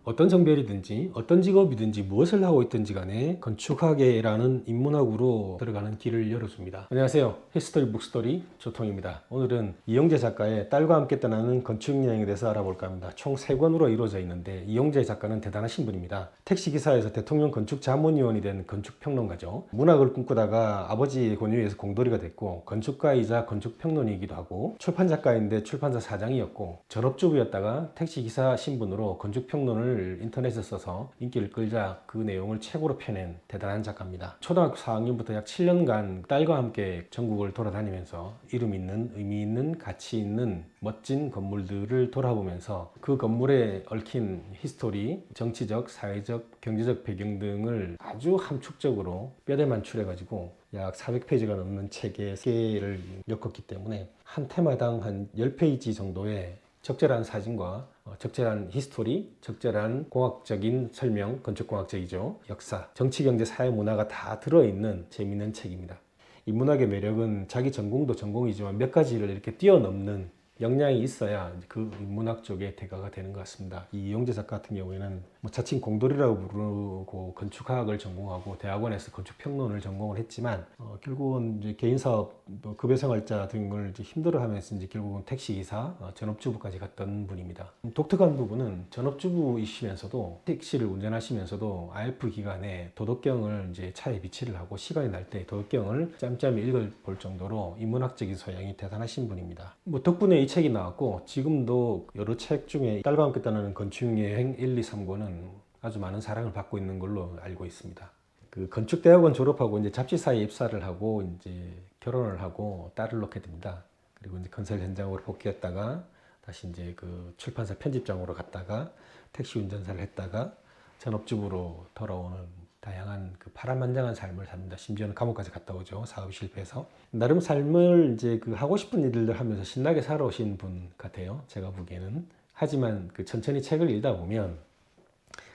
어떤 성별이든지 어떤 직업이든지 무엇을 하고 있든지 간에 건축학계라는 인문학으로 들어가는 길을 열어줍니다. 안녕하세요. 히스토리 북스토리 조통입니다. 오늘은 이영재 작가의 딸과 함께 떠나는 건축여행에 대해서 알아볼까 합니다. 총 3권으로 이루어져 있는데 이영재 작가는 대단하신 분입니다. 택시기사에서 대통령 건축자문위원이 된 건축평론가죠. 문학을 꿈꾸다가 아버지의 권유에서 공돌이가 됐고 건축가이자 건축평론이기도 하고 출판작가인데 출판사 사장이었고 전업주부였다가 택시기사 신분으로 건축평론을 인터넷에 써서 인기를 끌자 그 내용을 책으로 펴낸 대단한 작가입니다. 초등학교 4학년부터 약 7년간 딸과 함께 전국을 돌아다니면서 이름 있는, 의미 있는, 가치 있는 멋진 건물들을 돌아보면서 그 건물에 얽힌 히스토리, 정치적, 사회적, 경제적 배경 등을 아주 함축적으로 뼈대 만출해가지고 약 400페이지가 넘는 책의 세계를 엮었기 때문에 한 테마당 한 10페이지 정도의 적절한 사진과 적절한 히스토리, 적절한 공학적인 설명, 건축공학적이죠. 역사, 정치, 경제, 사회, 문화가 다 들어있는 재미있는 책입니다. 인문학의 매력은 자기 전공도 전공이지만 몇 가지를 이렇게 뛰어넘는 역량이 있어야 그 인문학 쪽에 대가가 되는 것 같습니다. 이 이영재 작가 같은 경우에는 자칭 공돌이라고 부르고 건축학을 전공하고 대학원에서 건축평론을 전공을 했지만 결국은 이제 개인사업, 급여생활자 등을 이제 힘들어하면서 이제 결국은 택시기사, 전업주부까지 갔던 분입니다. 독특한 부분은 전업주부이시면서도 택시를 운전하시면서도 IF 기간에 도덕경을 이제 차에 비치를 하고 시간이 날 때 도덕경을 짬짬이 읽어볼 정도로 인문학적인 소양이 대단하신 분입니다. 덕분에 이 책이 나왔고 지금도 여러 책 중에 딸과 함께 떠나는 건축여행 1, 2, 3권은 아주 많은 사랑을 받고 있는 걸로 알고 있습니다. 그 건축대학원 졸업하고 이제 잡지사에 입사를 하고 이제 결혼을 하고 딸을 낳게 됩니다. 그리고 이제 건설 현장으로 복귀했다가 다시 이제 그 출판사 편집장으로 갔다가 택시 운전사를 했다가 전업주부로 돌아오는 다양한 그 파란만장한 삶을 삽니다. 심지어는 감옥까지 갔다 오죠. 사업이 실패해서. 나름 삶을 이제 그 하고 싶은 일들을 하면서 신나게 살아오신 분 같아요. 제가 보기에는. 하지만 그 천천히 책을 읽다 보면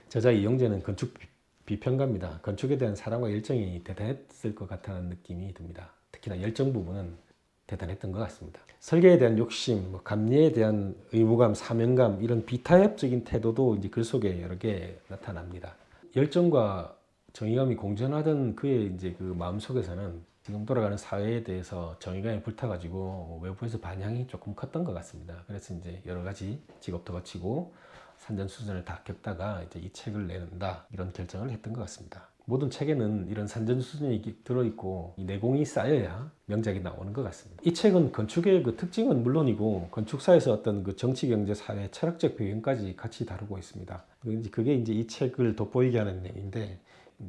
저자 이영재는 건축 비평가입니다. 건축에 대한 사랑과 열정이 대단했을 것 같다는 느낌이 듭니다. 특히나 열정 부분은 대단했던 것 같습니다. 설계에 대한 욕심, 감리에 대한 의무감, 사명감 이런 비타협적인 태도도 이제 글 속에 여러 개 나타납니다. 열정과 정의감이 공존하던 그의 이제 그 마음 속에서는 지금 돌아가는 사회에 대해서 정의감이 불타가지고 외부에서 반향이 조금 컸던 것 같습니다. 그래서 이제 여러 가지 직업도 거치고 산전수전을 다 겪다가 이제 이 책을 내는다 이런 결정을 했던 것 같습니다. 모든 책에는 이런 산전수전이 들어있고 이 내공이 쌓여야 명작이 나오는 것 같습니다. 이 책은 건축의 그 특징은 물론이고 건축사에서 어떤 그 정치, 경제, 사회, 철학적 배경까지 같이 다루고 있습니다. 그게 이제 이 책을 돋보이게 하는 내용인데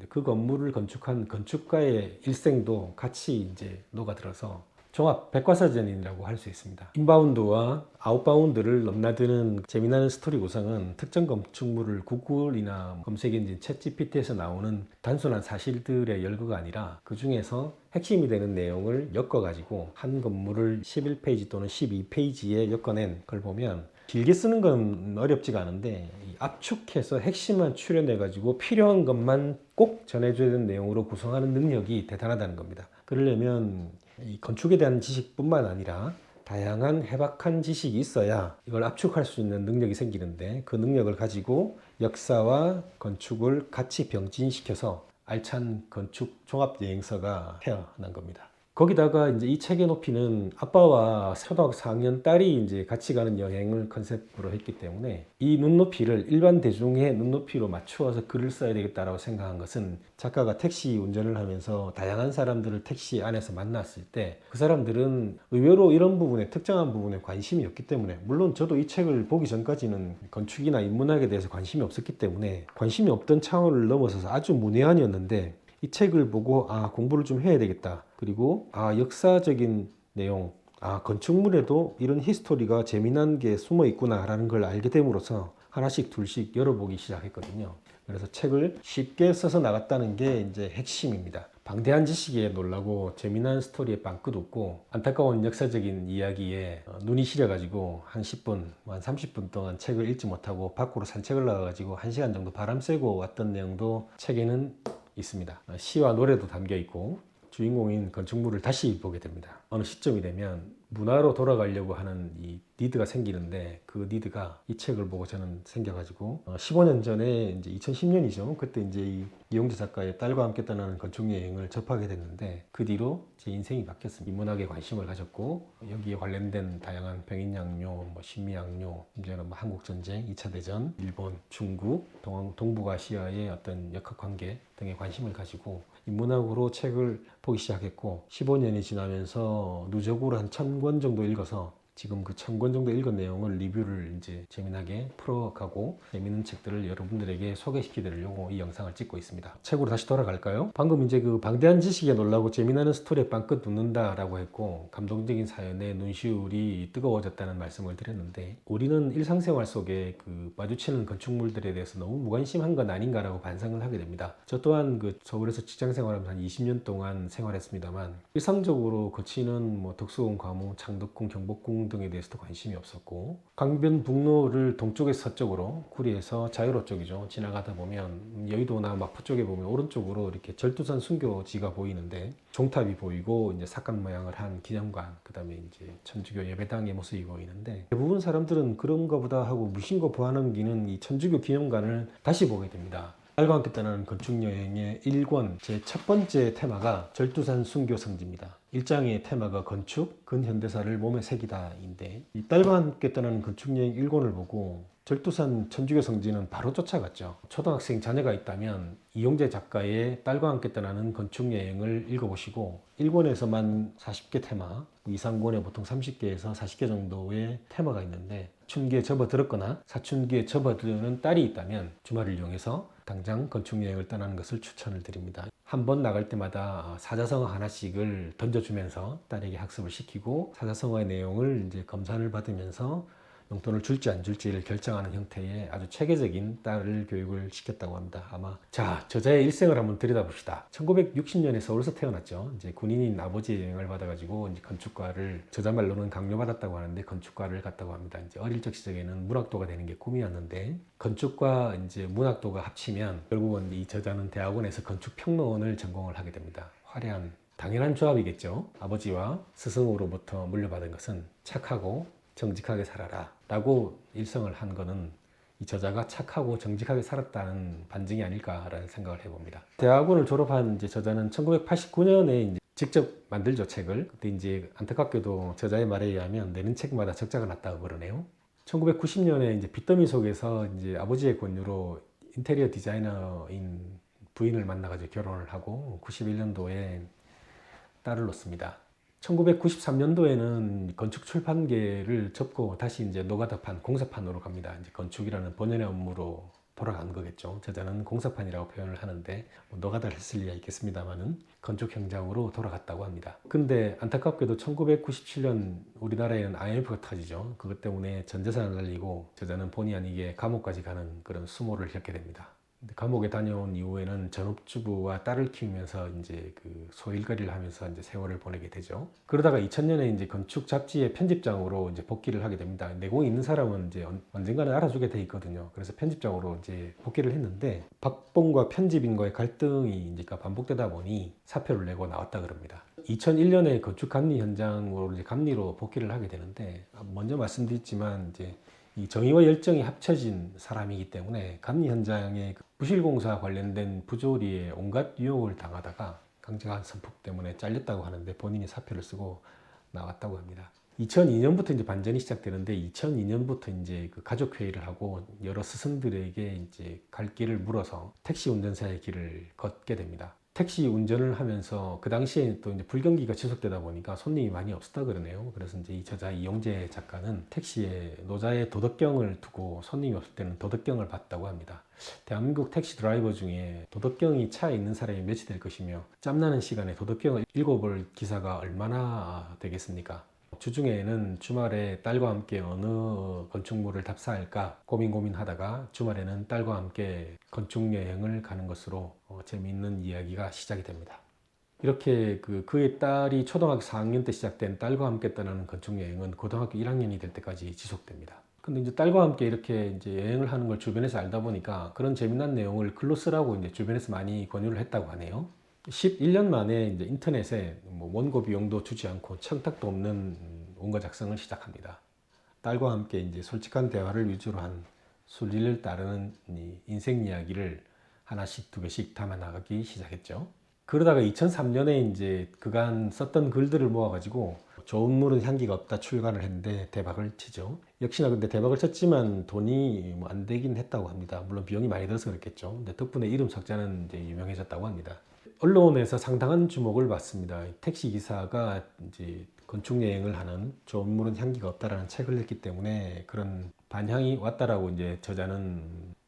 그 건물을 건축한 건축가의 일생도 같이 이제 녹아들어서 종합 백과사전이라고 할 수 있습니다. 인바운드와 아웃바운드를 넘나드는 재미나는 스토리 구성은 특정 건축물을 구글이나 검색 엔진 챗GPT에서 나오는 단순한 사실들의 열거가 아니라 그 중에서 핵심이 되는 내용을 엮어가지고 한 건물을 11페이지 또는 12페이지에 엮어낸 걸 보면 길게 쓰는 건 어렵지가 않은데 압축해서 핵심만 추려내가지고 필요한 것만 꼭 전해줘야 되는 내용으로 구성하는 능력이 대단하다는 겁니다. 그러려면 이 건축에 대한 지식뿐만 아니라 다양한 해박한 지식이 있어야 이걸 압축할 수 있는 능력이 생기는데 그 능력을 가지고 역사와 건축을 같이 병진시켜서 알찬 건축 종합여행서가 태어난 겁니다. 거기다가 이제 이 책의 높이는 아빠와 초등학교 4학년 딸이 이제 같이 가는 여행을 컨셉으로 했기 때문에 이 눈높이를 일반 대중의 눈높이로 맞추어서 글을 써야 되겠다라고 생각한 것은 작가가 택시 운전을 하면서 다양한 사람들을 택시 안에서 만났을 때 그 사람들은 의외로 이런 부분에 특정한 부분에 관심이 없기 때문에 물론 저도 이 책을 보기 전까지는 건축이나 인문학에 대해서 관심이 없었기 때문에 관심이 없던 차원을 넘어서서 아주 문외한이었는데 이 책을 보고 공부를 좀 해야 되겠다. 그리고 역사적인 내용, 건축물에도 이런 히스토리가 재미난 게 숨어 있구나라는 걸 알게 됨으로써 하나씩 둘씩 열어보기 시작했거든요. 그래서 책을 쉽게 써서 나갔다는 게 이제 핵심입니다. 방대한 지식에 놀라고 재미난 스토리에 빵끝 웃고 안타까운 역사적인 이야기에 눈이 시려가지고 한 10분, 한 30분 동안 책을 읽지 못하고 밖으로 산책을 나가가지고 1시간 정도 바람 쐬고 왔던 내용도 책에는 있습니다. 시와 노래도 담겨 있고 주인공인 건축물을 다시 보게 됩니다. 어느 시점이 되면 문화로 돌아가려고 하는 이 니드가 생기는데, 그 니드가 이 책을 보고 저는 생겨가지고 15년 전에 이제 2010년이죠. 그때 이제 이 이용재 작가의 딸과 함께 떠나는 건축 여행을 접하게 됐는데, 그 뒤로 제 인생이 바뀌었습니다. 인문학에 관심을 가졌고, 여기에 관련된 다양한 병인양요, 뭐 신미양요, 이제는 뭐 한국전쟁, 2차 대전, 일본, 중국, 동북아시아의 어떤 역학관계 등에 관심을 가지고 인문학으로 책을 보기 시작했고, 15년이 지나면서 누적으로 한 1000권 정도 읽어서 지금 그 1000권 정도 읽은 내용을 리뷰를 이제 재미나게 풀어가고 재밌는 책들을 여러분들에게 소개시켜드리려고 이 영상을 찍고 있습니다. 책으로 다시 돌아갈까요? 방금 이제 그 방대한 지식에 놀라고 재미나는 스토리에 빵긋 웃는다라고 했고, 감동적인 사연에 눈시울이 뜨거워졌다는 말씀을 드렸는데, 우리는 일상생활 속에 그 마주치는 건축물들에 대해서 너무 무관심한 건 아닌가라고 반성을 하게 됩니다. 저 또한 그 서울에서 직장생활하면서 한 20년 동안 생활했습니다만, 일상적으로 거치는 뭐 덕수궁, 과무, 창덕궁, 경복궁 등에 대해서도 관심이 없었고, 강변북로를 동쪽에서 서쪽으로, 구리에서 자유로 쪽이죠, 지나가다 보면 여의도나 마포 쪽에 보면 오른쪽으로 이렇게 절두산 순교지가 보이는데, 종탑이 보이고 이제 사각 모양을 한 기념관, 그 다음에 이제 천주교 예배당의 모습이 보이는데, 대부분 사람들은 그런가 보다 하고 무심코 보아넘기는 이 천주교 기념관을 다시 보게 됩니다. 딸과 함께 떠나는 건축여행의 1권 제 첫 번째 테마가 절두산 순교 성지입니다. 1장의 테마가 건축, 근현대사를 몸에 새기다인데, 이 딸과 함께 떠나는 건축여행 1권을 보고 절두산 천주교 성지는 바로 쫓아갔죠. 초등학생 자녀가 있다면 이용재 작가의 딸과 함께 떠나는 건축여행을 읽어보시고, 1권에서만 40개 테마, 2, 3권에 보통 30개에서 40개 정도의 테마가 있는데, 춘기에 접어들었거나 사춘기에 접어드는 딸이 있다면 주말을 이용해서 당장 건축여행을 떠나는 것을 추천을 드립니다. 한 번 나갈 때마다 사자성어 하나씩을 던져주면서 딸에게 학습을 시키고, 사자성어의 내용을 이제 검사를 받으면서 용돈을 줄지 안 줄지를 결정하는 형태의 아주 체계적인 딸을 교육을 시켰다고 합니다. 아마 자, 저자의 일생을 한번 들여다봅시다. 1960년에 서울에서 태어났죠. 이제 군인인 아버지의 영향을 받아가지고 이제 건축과를, 저자 말로는 강요받았다고 하는데 건축과를 갔다고 합니다. 이제 어릴 적 시절에는 문학도가 되는 게 꿈이었는데, 건축과 이제 문학도가 합치면 결국은 이 저자는 대학원에서 건축평론을 전공을 하게 됩니다. 화려한 당연한 조합이겠죠. 아버지와 스승으로부터 물려받은 것은 착하고 정직하게 살아라 라고 일성을 한 거는 이 저자가 착하고 정직하게 살았다는 반증이 아닐까라는 생각을 해봅니다. 대학원을 졸업한 이제 저자는 1989년에 이제 직접 만들죠, 책을. 그때 이제 안타깝게도 저자의 말에 의하면 내는 책마다 적자가 났다고 그러네요. 1990년에 이제 빚더미 속에서 이제 아버지의 권유로 인테리어 디자이너인 부인을 만나가지고 결혼을 하고 91년도에 딸을 놓습니다. 1993년도에는 건축 출판계를 접고 다시 이제 노가다판, 공사판으로 갑니다. 이제 건축이라는 본연의 업무로 돌아간 거겠죠. 저자는 공사판이라고 표현을 하는데 뭐 노가다를 했을 리가 있겠습니다만은 건축 현장으로 돌아갔다고 합니다. 근데 안타깝게도 1997년 우리나라에는 IMF가 터지죠. 그것 때문에 전 재산을 날리고 저자는 본의 아니게 감옥까지 가는 그런 수모를 겪게 됩니다. 감옥에 다녀온 이후에는 전업주부와 딸을 키우면서 이제 그 소일거리를 하면서 이제 세월을 보내게 되죠. 그러다가 2000년에 이제 건축 잡지의 편집장으로 이제 복귀를 하게 됩니다. 내공이 있는 사람은 이제 언젠가는 알아주게 돼 있거든요. 그래서 편집장으로 이제 복귀를 했는데, 박봉과 편집인과의 갈등이 이제 반복되다 보니 사표를 내고 나왔다 그럽니다. 2001년에 건축 감리 현장으로 이제 감리로 복귀를 하게 되는데, 먼저 말씀드렸지만 이제 이 정의와 열정이 합쳐진 사람이기 때문에 감리 현장의 부실공사 관련된 부조리에 온갖 유혹을 당하다가 강제간 선폭 때문에 잘렸다고 하는데 본인이 사표를 쓰고 나왔다고 합니다. 2002년부터 이제 반전이 시작되는데, 2002년부터 이제 그 가족회의를 하고 여러 스승들에게 이제 갈 길을 물어서 택시 운전사의 길을 걷게 됩니다. 택시 운전을 하면서 그 당시에 또 이제 불경기가 지속되다 보니까 손님이 많이 없었다 그러네요. 그래서 이제 이 저자 이용재 작가는 택시에 노자의 도덕경을 두고 손님이 없을 때는 도덕경을 봤다고 합니다. 대한민국 택시 드라이버 중에 도덕경이 차에 있는 사람이 몇이 될 것이며, 짬나는 시간에 도덕경을 읽어볼 기사가 얼마나 되겠습니까? 주중에는 주말에 딸과 함께 어느 건축물을 답사할까 고민하다가 주말에는 딸과 함께 건축여행을 가는 것으로 재미있는 이야기가 시작이 됩니다. 이렇게 그의 딸이 초등학교 4학년 때 시작된 딸과 함께 떠나는 건축여행은 고등학교 1학년이 될 때까지 지속됩니다. 근데 이제 딸과 함께 이렇게 이제 여행을 하는 걸 주변에서 알다 보니까 그런 재미난 내용을 글로 쓰라고 이제 주변에서 많이 권유를 했다고 하네요. 11년 만에 이제 인터넷에 뭐 원고 비용도 주지 않고 청탁도 없는 원고 작성을 시작합니다. 딸과 함께 이제 솔직한 대화를 위주로 한 순리를 따르는 이 인생 이야기를 하나씩 두 개씩 담아 나가기 시작했죠. 그러다가 2003년에 이제 그간 썼던 글들을 모아가지고 좋은 물은 향기가 없다 출간을 했는데 대박을 치죠. 역시나 근데 대박을 쳤지만 돈이 뭐 안 되긴 했다고 합니다. 물론 비용이 많이 들어서 그랬겠죠. 근데 덕분에 이름 석자는 이제 유명해졌다고 합니다. 언론에서 상당한 주목을 받습니다. 택시 기사가 이제 건축 여행을 하는 좋은 물은 향기가 없다라는 책을 냈기 때문에 그런 반향이 왔다라고 이제 저자는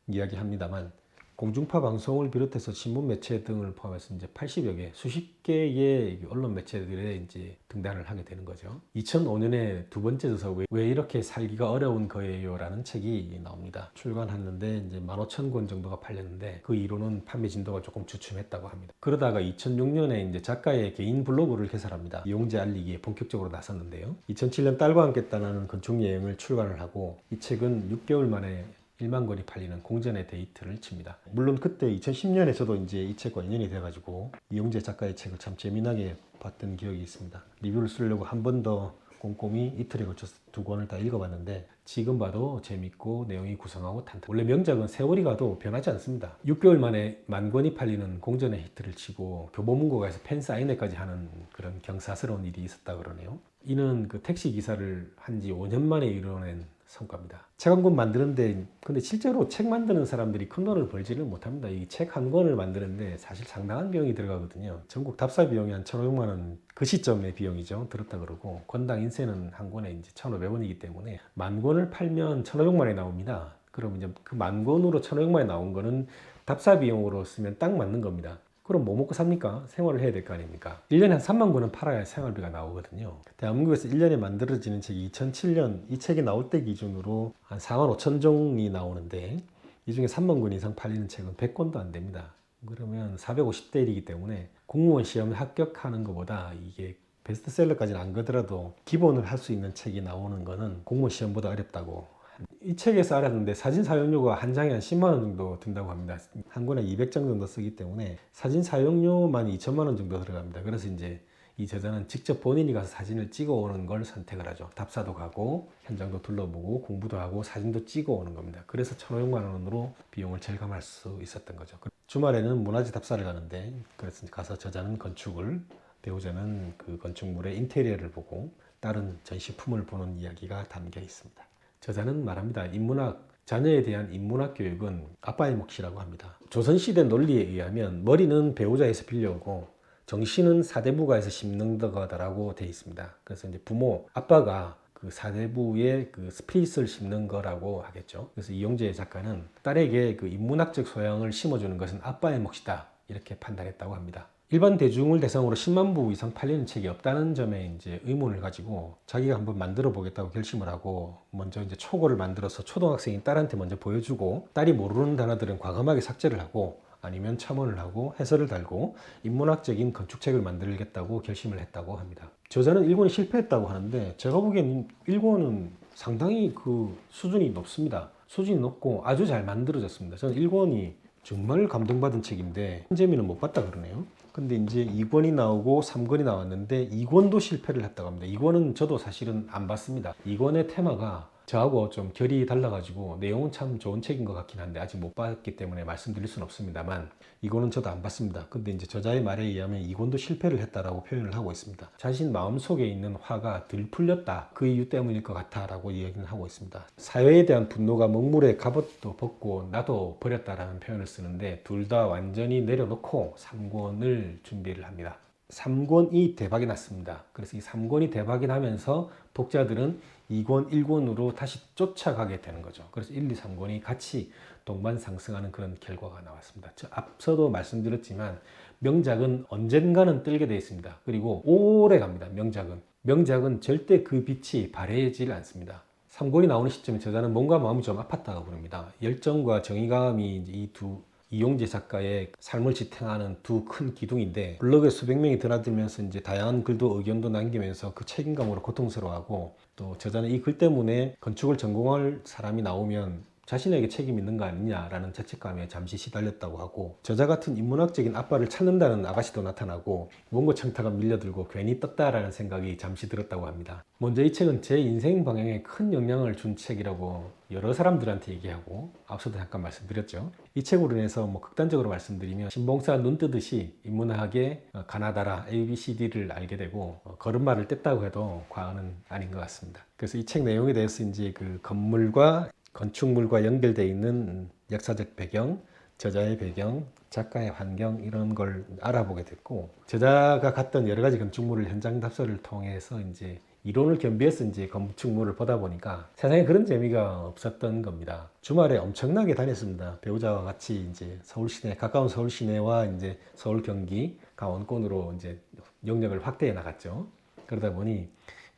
이야기합니다만, 공중파 방송을 비롯해서 신문 매체 등을 포함해서 이제 80여 개, 수십 개의 언론 매체들에 이제 등단을 하게 되는 거죠. 2005년에 두 번째 저서 왜 이렇게 살기가 어려운 거예요라는 책이 나옵니다. 출간했는데 이제 15,000권 정도가 팔렸는데 그 이후로는 판매 진도가 조금 주춤했다고 합니다. 그러다가 2006년에 이제 작가의 개인 블로그를 개설합니다. 이용재 알리기에 본격적으로 나섰는데요. 2007년 딸과 함께 떠나는 건축 여행을 출간을 하고 이 책은 6개월 만에 1만 권이 팔리는 공전의 데이트를 칩니다. 물론 그때 2010년에 저도 이제 이 책과 인연이 돼가지고 이용재 작가의 책을 참 재미나게 봤던 기억이 있습니다. 리뷰를 쓰려고 한 번 더 꼼꼼히 이틀에 걸쳐서 두 권을 다 읽어봤는데 지금 봐도 재밌고 내용이 구성하고 탄탄. 원래 명작은 세월이 가도 변하지 않습니다. 6개월 만에 10,000권이 팔리는 공전의 히트를 치고 교보문고가에서 팬 사인회까지 하는 그런 경사스러운 일이 있었다 그러네요. 이는 그 택시 기사를 한 지 5년 만에 이뤄낸 성과입니다. 책 한 권 만드는데 근데 실제로 책 만드는 사람들이 큰 돈을 벌지는 못합니다. 이 책 한 권을 만드는데 사실 상당한 비용이 들어가거든요. 전국 답사 비용이 한 1,500만 원 그 시점의 비용이죠. 들었다 그러고 권당 인세는 한 권에 이제 1,500원이기 때문에 10,000권을 팔면 1,500만 원이 나옵니다. 그럼 이제 그 10,000권으로 1,500만 원이 나온 거는 답사 비용으로 쓰면 딱 맞는 겁니다. 그럼 뭐 먹고 삽니까? 생활을 해야 될 거 아닙니까? 1년에 한 3만 권은 팔아야 생활비가 나오거든요. 대한민국에서 1년에 만들어지는 책이 2007년 이 책이 나올 때 기준으로 한 4만 5천 종이 나오는데 이 중에 3만 권 이상 팔리는 책은 100권도 안 됩니다. 그러면 450대 1이기 때문에 공무원 시험에 합격하는 것보다 이게 베스트셀러까지는 안 가더라도 기본을 할 수 있는 책이 나오는 거는 공무원 시험보다 어렵다고. 이 책에서 알았는데 사진 사용료가 한 장에 한 10만 원 정도 든다고 합니다. 한 권에 200장 정도 쓰기 때문에 사진 사용료만 2천만 원 정도 들어갑니다. 그래서 이제 이 저자는 직접 본인이 가서 사진을 찍어 오는 걸 선택을 하죠. 답사도 가고 현장도 둘러보고 공부도 하고 사진도 찍어 오는 겁니다. 그래서 1,500만 원으로 비용을 절감할 수 있었던 거죠. 주말에는 문화재 답사를 가는데 그래서 가서 저자는 건축을, 배우자는 그 건축물의 인테리어를 보고 다른 전시품을 보는 이야기가 담겨 있습니다. 저자는 말합니다. 자녀에 대한 인문학 교육은 아빠의 몫이라고 합니다. 조선시대 논리에 의하면 머리는 배우자에서 빌려오고 정신은 사대부가에서 심는 거다라고 되어 있습니다. 그래서 이제 아빠가 그 사대부의 그 스피릿을 심는 거라고 하겠죠. 그래서 이용재 작가는 딸에게 그 인문학적 소양을 심어주는 것은 아빠의 몫이다 이렇게 판단했다고 합니다. 일반 대중을 대상으로 10만 부 이상 팔리는 책이 없다는 점에 이제 의문을 가지고 자기가 한번 만들어 보겠다고 결심을 하고 먼저 이제 초고를 만들어서 초등학생인 딸한테 먼저 보여주고 딸이 모르는 단어들은 과감하게 삭제를 하고 아니면 첨언을 하고 해설을 달고 인문학적인 건축책을 만들겠다고 결심을 했다고 합니다. 저자는 1권이 실패했다고 하는데 제가 보기에는 1권은 상당히 그 수준이 높습니다. 수준이 높고 아주 잘 만들어졌습니다. 저는 1권이 정말 감동받은 책인데 현재미는 못 봤다 그러네요. 근데 이제 2권이 나오고 3권이 나왔는데 2권도 실패를 했다고 합니다. 2권은 저도 사실은 안 봤습니다. 2권의 테마가 저하고 좀 결이 달라가지고 내용은 참 좋은 책인 것 같긴 한데 아직 못 봤기 때문에 말씀드릴 수는 없습니다만 이거는 저도 안 봤습니다. 근데 이제 저자의 말에 의하면 이권도 실패를 했다라고 표현을 하고 있습니다. 자신 마음속에 있는 화가 덜 풀렸다. 그 이유 때문일 것 같아 라고 이야기는 하고 있습니다. 사회에 대한 분노가 먹물에 갑옷도 벗고 나도 버렸다라는 표현을 쓰는데 둘 다 완전히 내려놓고 3권을 준비를 합니다. 3권이 대박이 났습니다. 그래서 이 3권이 대박이 나면서 독자들은 2권, 1권으로 다시 쫓아가게 되는 거죠. 그래서 1, 2, 3권이 같이 동반 상승하는 그런 결과가 나왔습니다. 앞서도 말씀드렸지만 명작은 언젠가는 뜨게 되어 있습니다. 그리고 오래 갑니다. 명작은 절대 그 빛이 바래지를 않습니다. 3권이 나오는 시점에 저자는 뭔가 마음이 좀 아팠다고 부릅니다. 열정과 정의감이 이용재 작가의 삶을 지탱하는 두 큰 기둥인데 블로그에 수백 명이 드나들면서 이제 다양한 글도 의견도 남기면서 그 책임감으로 고통스러워하고 또 저자는 이 글 때문에 건축을 전공할 사람이 나오면 자신에게 책임이 있는 거 아니냐라는 죄책감에 잠시 시달렸다고 하고, 저자 같은 인문학적인 아빠를 찾는다는 아가씨도 나타나고, 원고 청탁가 밀려들고 괜히 떴다라는 생각이 잠시 들었다고 합니다. 먼저 이 책은 제 인생 방향에 큰 영향을 준 책이라고 여러 사람들한테 얘기하고, 앞서도 잠깐 말씀드렸죠. 이 책으로 인해서 극단적으로 말씀드리면 신봉사 눈 뜨듯이 인문학의 가나다라 ABCD를 알게 되고, 걸음마를 뗐다고 해도 과언은 아닌 것 같습니다. 그래서 이 책 내용에 대해서 이제 그 건물과 건축물과 연결되어 있는 역사적 배경, 저자의 배경, 작가의 환경, 이런 걸 알아보게 됐고, 저자가 갔던 여러 가지 건축물을 현장 답사를 통해서 이제 이론을 겸비해서 이제 건축물을 보다 보니까 세상에 그런 재미가 없었던 겁니다. 주말에 엄청나게 다녔습니다. 배우자와 같이 이제 서울 시내, 가까운 서울 시내와 이제 서울 경기 강원권으로 이제 영역을 확대해 나갔죠. 그러다 보니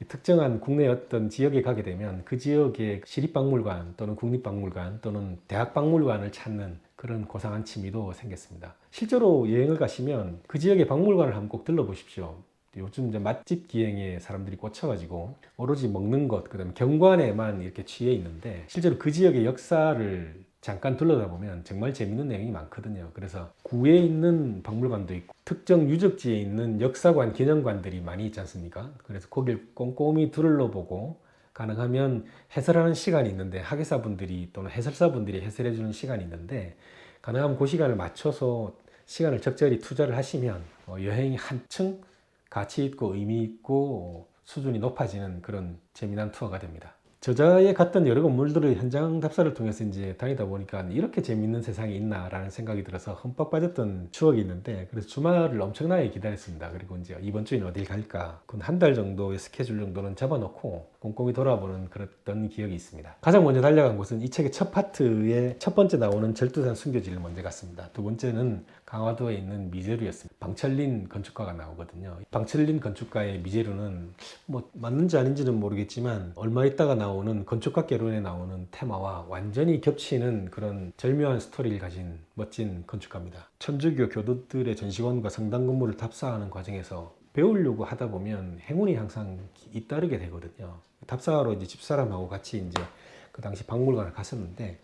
특정한 국내 어떤 지역에 가게 되면 그 지역의 시립박물관 또는 국립박물관 또는 대학박물관을 찾는 그런 고상한 취미도 생겼습니다. 실제로 여행을 가시면 그 지역의 박물관을 한번 꼭 들러보십시오. 요즘 이제 맛집 기행에 사람들이 꽂혀가지고 오로지 먹는 것, 그다음에 경관에만 이렇게 취해 있는데, 실제로 그 지역의 역사를 잠깐 둘러다 보면 정말 재밌는 내용이 많거든요. 그래서 구에 있는 박물관도 있고 특정 유적지에 있는 역사관, 기념관들이 많이 있지 않습니까? 그래서 거길 꼼꼼히 둘러보고 가능하면 해설하는 시간이 있는데, 학예사분들이 또는 해설사분들이 해설해 주는 시간이 있는데, 가능하면 그 시간을 맞춰서 시간을 적절히 투자를 하시면 여행이 한층 가치 있고 의미 있고 수준이 높아지는 그런 재미난 투어가 됩니다. 저자의 갔던 여러 건물들의 현장 답사를 통해서 이제 다니다 보니까 이렇게 재밌는 세상이 있나라는 생각이 들어서 흠뻑 빠졌던 추억이 있는데, 그래서 주말을 엄청나게 기다렸습니다. 그리고 이제 이번 주에는 어딜 갈까, 한 달 정도의 스케줄 정도는 잡아놓고 꼼꼼히 돌아보는 그랬던 기억이 있습니다. 가장 먼저 달려간 곳은 이 책의 첫 파트의 첫 번째 나오는 절두산 순교지를 먼저 갔습니다. 두 번째는 강화도에 있는 미제루였습니다. 방철린 건축가가 나오거든요. 방철린 건축가의 미제루는 맞는지 아닌지는 모르겠지만 얼마 있다가 나오는 건축학개론에 나오는 테마와 완전히 겹치는 그런 절묘한 스토리를 가진 멋진 건축가입니다. 천주교 교도들의 전시관과 성당 건물을 답사하는 과정에서 배우려고 하다 보면 행운이 항상 잇따르게 되거든요. 답사하러 이제 집사람하고 같이 이제 그 당시 박물관을 갔었는데,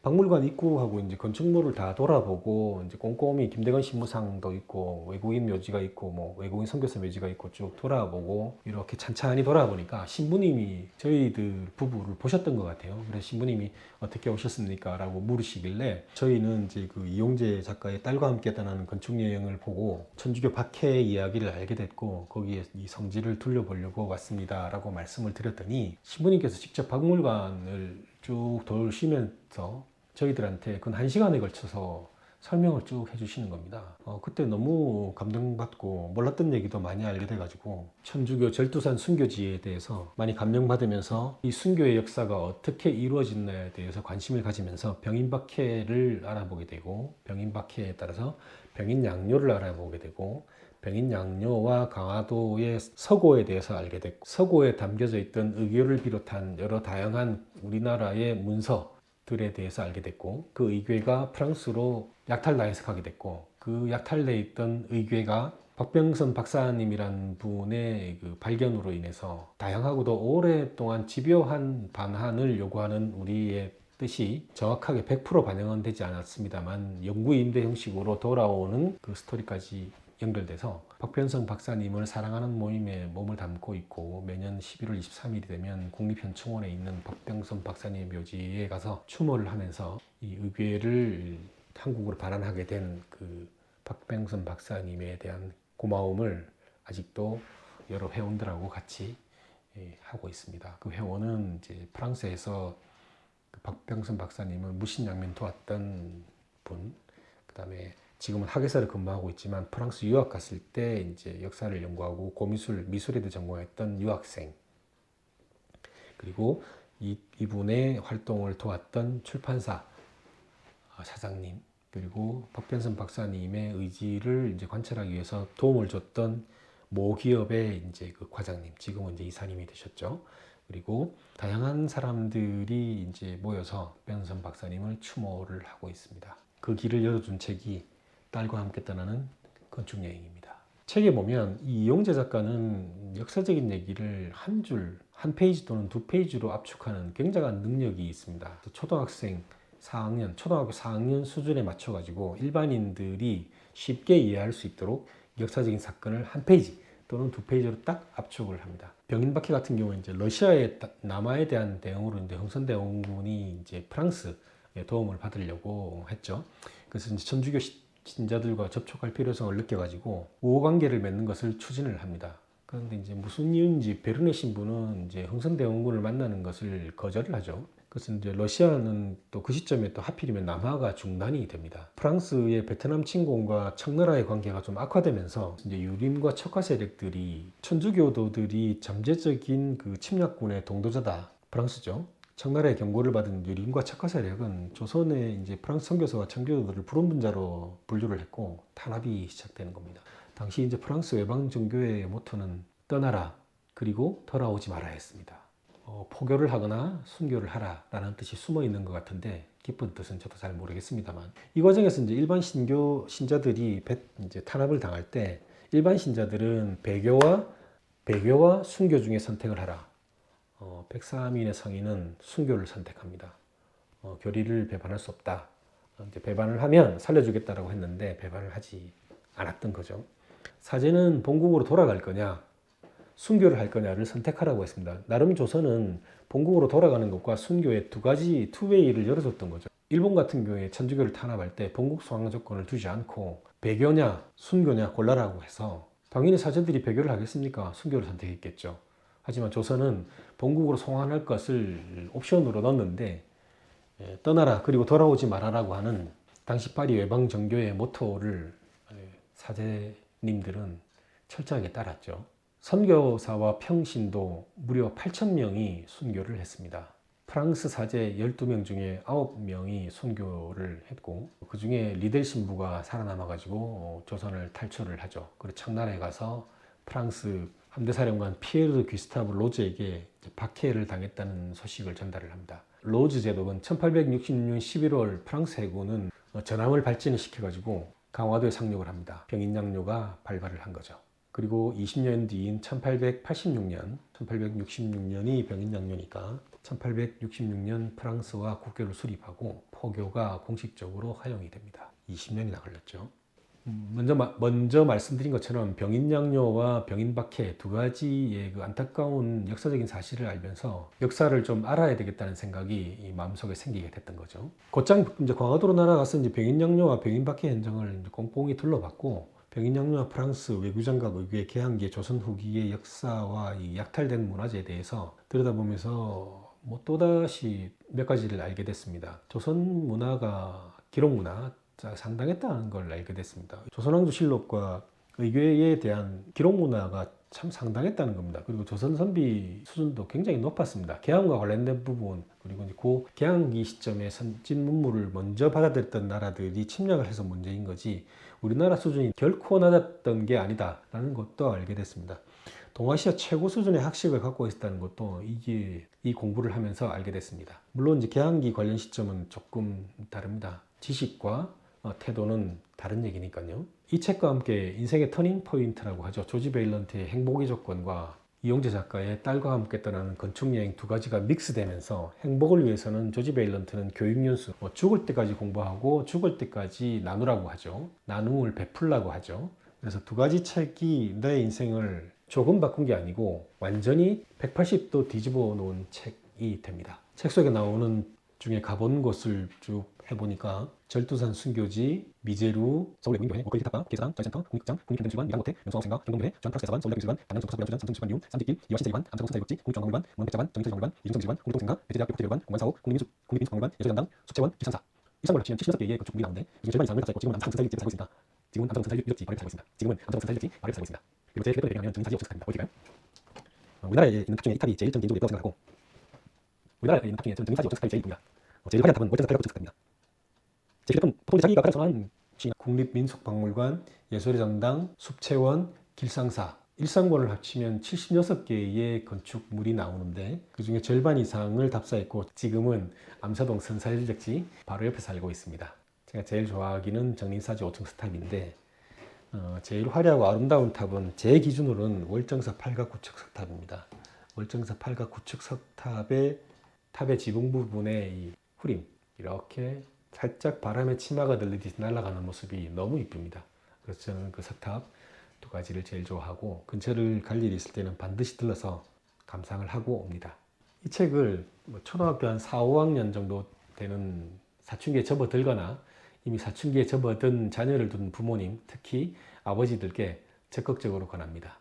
박물관 입구하고 이제 건축물을 다 돌아보고 이제 꼼꼼히 김대건 신무상도 있고 외국인 묘지가 있고 외국인 선교사 묘지가 있고 쭉 돌아보고 이렇게 찬찬히 돌아보니까 신부님이 저희들 부부를 보셨던 것 같아요. 그래서 신부님이 어떻게 오셨습니까? 라고 물으시길래 저희는 이제 그 이용재 작가의 딸과 함께 떠나는 건축 여행을 보고 천주교 박해 이야기를 알게 됐고 거기에 이 성지를 둘러보려고 왔습니다. 라고 말씀을 드렸더니 신부님께서 직접 박물관을 쭉 돌시면서 저희들한테 근 1시간에 걸쳐서 설명을 쭉 해주시는 겁니다. 그때 너무 감동받고 몰랐던 얘기도 많이 알게 돼가지고 천주교 절두산 순교지에 대해서 많이 감명받으면서 이 순교의 역사가 어떻게 이루어졌나에 대해서 관심을 가지면서 병인박해를 알아보게 되고, 병인박해에 따라서 병인양요를 알아보게 되고, 병인양요와 강화도의 서고에 대해서 알게 됐고, 서고에 담겨져 있던 의교를 비롯한 여러 다양한 우리나라의 문서들에 대해서 알게 됐고, 그 의궤가 프랑스로 약탈나 해석하게 됐고, 그 약탈돼 있던 의궤가 박병선 박사님이란 분의 그 발견으로 인해서 다양하고도 오랫동안 집요한 반환을 요구하는 우리의 뜻이 정확하게 100% 반영은 되지 않았습니다만 영구임대 형식으로 돌아오는 그 스토리까지 연결돼서 박병선 박사님을 사랑하는 모임에 몸을 담고 있고, 매년 11월 23일이 되면 국립현충원에 있는 박병선 박사님의 묘지에 가서 추모를 하면서 이 의궤를 한국으로 반환하게 된 그 박병선 박사님에 대한 고마움을 아직도 여러 회원들하고 같이 하고 있습니다. 그 회원은 이제 프랑스에서 그 박병선 박사님을 무신양면 도왔던 분, 그 다음에 지금은 학예사를 근무하고 있지만 프랑스 유학 갔을 때 이제 역사를 연구하고 미술에도 전공했던 유학생, 그리고 이분의 활동을 도왔던 출판사 사장님, 그리고 박병선 박사님의 의지를 이제 관찰하기 위해서 도움을 줬던 모 기업의 이제 그 과장님, 지금은 이제 이사님이 되셨죠. 그리고 다양한 사람들이 이제 모여서 박병선 박사님을 추모를 하고 있습니다. 그 길을 열어준 책이 딸과 함께 떠나는 건축 여행입니다. 책에 보면 이 이용재 작가는 역사적인 얘기를 한 페이지 또는 2페이지로 압축하는 굉장한 능력이 있습니다. 초등학생 4학년, 초등학교 4학년 수준에 맞춰가지고 일반인들이 쉽게 이해할 수 있도록 역사적인 사건을 한 페이지 또는 두 페이지로 딱 압축을 합니다. 병인박해 같은 경우에 이제 러시아의 남하에 대한 대응으로 이제 흥선대원군이 이제 프랑스의 도움을 받으려고 했죠. 그래서 이제 천주교 신자들과 접촉할 필요성을 느껴가지고 우호관계를 맺는 것을 추진을 합니다. 그런데 이제 무슨 이유인지 베르네 신부는 이제 흥선대원군을 만나는 것을 거절을 하죠. 그래서 이제 러시아는 또 그 시점에 또 하필이면 남하가 중단이 됩니다. 프랑스의 베트남 침공과 청나라의 관계가 좀 악화되면서 이제 유림과 척화 세력들이 천주교도들이 잠재적인 그 침략군의 동도자다. 프랑스죠. 청나라의 경고를 받은 유림과 척화 세력은 조선의 이제 프랑스 선교사와 청교도들을 불운분자로 분류를 했고 탄압이 시작되는 겁니다. 당시 이제 프랑스 외방 종교의 모토는 떠나라 그리고 돌아오지 말아였습니다. 포교를 하거나 순교를 하라라는 뜻이 숨어 있는 것 같은데 깊은 뜻은 저도 잘 모르겠습니다만 이 과정에서 이제 일반 신자들이 이제 탄압을 당할 때 일반 신자들은 배교와 순교 중에 선택을 하라. 103인의 성인은 순교를 선택합니다. 교리를 배반할 수 없다. 이제 배반을 하면 살려주겠다라고 했는데 배반을 하지 않았던 거죠. 사제는 본국으로 돌아갈 거냐 순교를 할 거냐를 선택하라고 했습니다. 나름 조선은 본국으로 돌아가는 것과 순교의 두 가지 투웨이를 열어줬던 거죠. 일본 같은 경우에 천주교를 탄압할 때 본국 소환 조건을 두지 않고 배교냐 순교냐 골라라고 해서 당연히 사제들이 배교를 하겠습니까? 순교를 선택했겠죠. 하지만 조선은 본국으로 송환할 것을 옵션으로 넣었는데 떠나라 그리고 돌아오지 말아라고 하는 당시 파리 외방 정교의 모토를 사제님들은 철저하게 따랐죠. 선교사와 평신도 무려 8,000명이 순교를 했습니다. 프랑스 사제 12명 중에 9명이 순교를 했고 그 중에 리델 신부가 살아남아가지고 조선을 탈출을 하죠. 그리고 청나라에 가서 프랑스 함대사령관 피에르 귀스타브 로즈에게 박해를 당했다는 소식을 전달을 합니다. 로즈 제독은 1866년 11월 프랑스 해군은 전함을 발진을 시켜가지고 강화도에 상륙을 합니다. 병인양요가 발발을 한 거죠. 그리고 20년 뒤인 1866년이 병인양요니까 1866년 프랑스와 국교를 수립하고 포교가 공식적으로 허용이 됩니다. 20년이나 걸렸죠. 먼저 말씀드린 것처럼 병인양요와 병인박해 두 가지의 그 안타까운 역사적인 사실을 알면서 역사를 좀 알아야 되겠다는 생각이 마음속에 생기게 됐던 거죠. 곧장 이제 강화도로 날아가서 이제 병인양요와 병인박해 현장을 꼼꼼히 둘러봤고 병인양요와 프랑스 외교장과 의교의 개항기의 조선 후기의 역사와 이 약탈된 문화재에 대해서 들여다보면서 또다시 몇 가지를 알게 됐습니다. 조선 문화가 기록 문화 상당했다는 걸 알게 됐습니다. 조선왕조실록과 의궤에 대한 기록 문화가 참 상당했다는 겁니다. 그리고 조선 선비 수준도 굉장히 높았습니다. 개항과 관련된 부분 그리고 그 개항기 시점에 선진 문물을 먼저 받아들였던 나라들이 침략을 해서 문제인 거지 우리나라 수준이 결코 낮았던 게 아니다라는 것도 알게 됐습니다. 동아시아 최고 수준의 학식을 갖고 있었다는 것도 이 공부를 하면서 알게 됐습니다. 물론 이제 개항기 관련 시점은 조금 다릅니다. 지식과 태도는 다른 얘기니까요. 이 책과 함께 인생의 터닝 포인트라고 하죠. 조지 베일런트의 행복의 조건과 이용재 작가의 딸과 함께 떠나는 건축여행 두 가지가 믹스되면서 행복을 위해서는 조지 베일런트는 교육연수, 죽을 때까지 공부하고 죽을 때까지 나누라고 하죠. 나눔을 베풀라고 하죠. 그래서 두 가지 책이 내 인생을 조금 바꾼 게 아니고 완전히 180도 뒤집어 놓은 책이 됩니다. 책 속에 나오는 중에 가본 곳을 쭉 해보니까 절두산 순교지, 미제루, 서울의 무인교회, 워클리 탑바, 계사랑, 전센터, 국립극장, 국립현대미술관, 미랑호텔, 명성학생가, 경동대회, 주한프랑스대사관, 서울대교수관, 단양정보사부연주단, 삼성출판비움, 쌈짓길, 이화신사기관, 암산공사자격지, 국립중앙박물관, 문헌백자관, 정인철박물관, 이중성미술관, 국립동생가, 배재대학교 국제대회관, 공관사옥, 국립민속박물관, 예술전당, 숙제원, 기천사. 일상으로 합치면 76개의 건축물이 나오는데 이 절반 이상을 갖고 있고 지금은 암산공사 유적지 발굴 살고 있습니다. 지금은 암산공사 유적지 발굴 살고 있습니다. 그리고 제 휴대폰에 배경화면 정인사지 옥석탑입니다. 보여드릴까요? 우리나라에 있는 탑 중에 이 탑이 제일 전 개인적으로 예쁘다고 생각하고 우리나라에 있는 탑 중에 정인사지 옥석탑이 제일 이쁩니다. 제일 화려한 탑은 월정사 팔각 옥석탑입니다. 제 휴대폰 포토에 자기가 가장 좋아하는 국립민속박물관, 예술의 전당, 숲채원, 길상사 일상권을 합치면 76개의 건축물이 나오는데 그중에 절반 이상을 답사했고 지금은 암사동 선사유적지 바로 옆에 살고 있습니다. 제가 제일 좋아하기는 정린사지 5층 탑인데 제일 화려하고 아름다운 탑은 제 기준으로는 월정사 팔각 구축 석탑입니다. 월정사 팔각 구축 석탑의 탑의 지붕 부분에 이 후림 이렇게 살짝 바람에 치마가 들리듯이 날아가는 모습이 너무 이쁩니다. 그래서 저는 그 석탑 두 가지를 제일 좋아하고 근처를 갈 일이 있을 때는 반드시 들러서 감상을 하고 옵니다. 이 책을 초등학교 한 4, 5학년 정도 되는 사춘기에 접어들거나 이미 사춘기에 접어든 자녀를 둔 부모님, 특히 아버지들께 적극적으로 권합니다.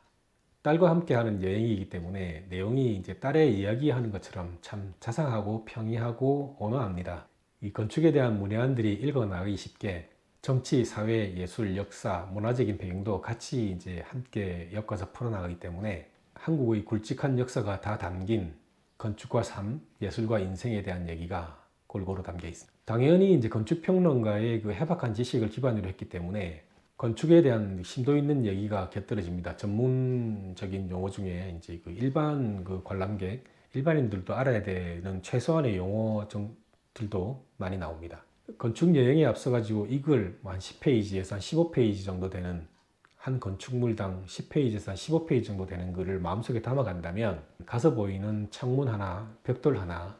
딸과 함께하는 여행이기 때문에 내용이 이제 딸의 이야기하는 것처럼 참 자상하고 평이하고 온화합니다. 이 건축에 대한 문외한들이 읽어나가기 쉽게 정치, 사회, 예술, 역사, 문화적인 배경도 같이 이제 함께 엮어서 풀어나가기 때문에 한국의 굵직한 역사가 다 담긴 건축과 삶, 예술과 인생에 대한 얘기가 골고루 담겨 있습니다. 당연히 이제 건축평론가의 그 해박한 지식을 기반으로 했기 때문에 건축에 대한 심도 있는 얘기가 곁들여집니다. 전문적인 용어 중에 이제 그 일반 그 관람객, 일반인들도 알아야 되는 최소한의 용어들도 많이 나옵니다. 건축 여행에 앞서가지고 이걸 한 10페이지에서 한 15페이지 정도 되는 한 건축물당 10페이지에서 한 15페이지 정도 되는 글을 마음속에 담아간다면 가서 보이는 창문 하나, 벽돌 하나,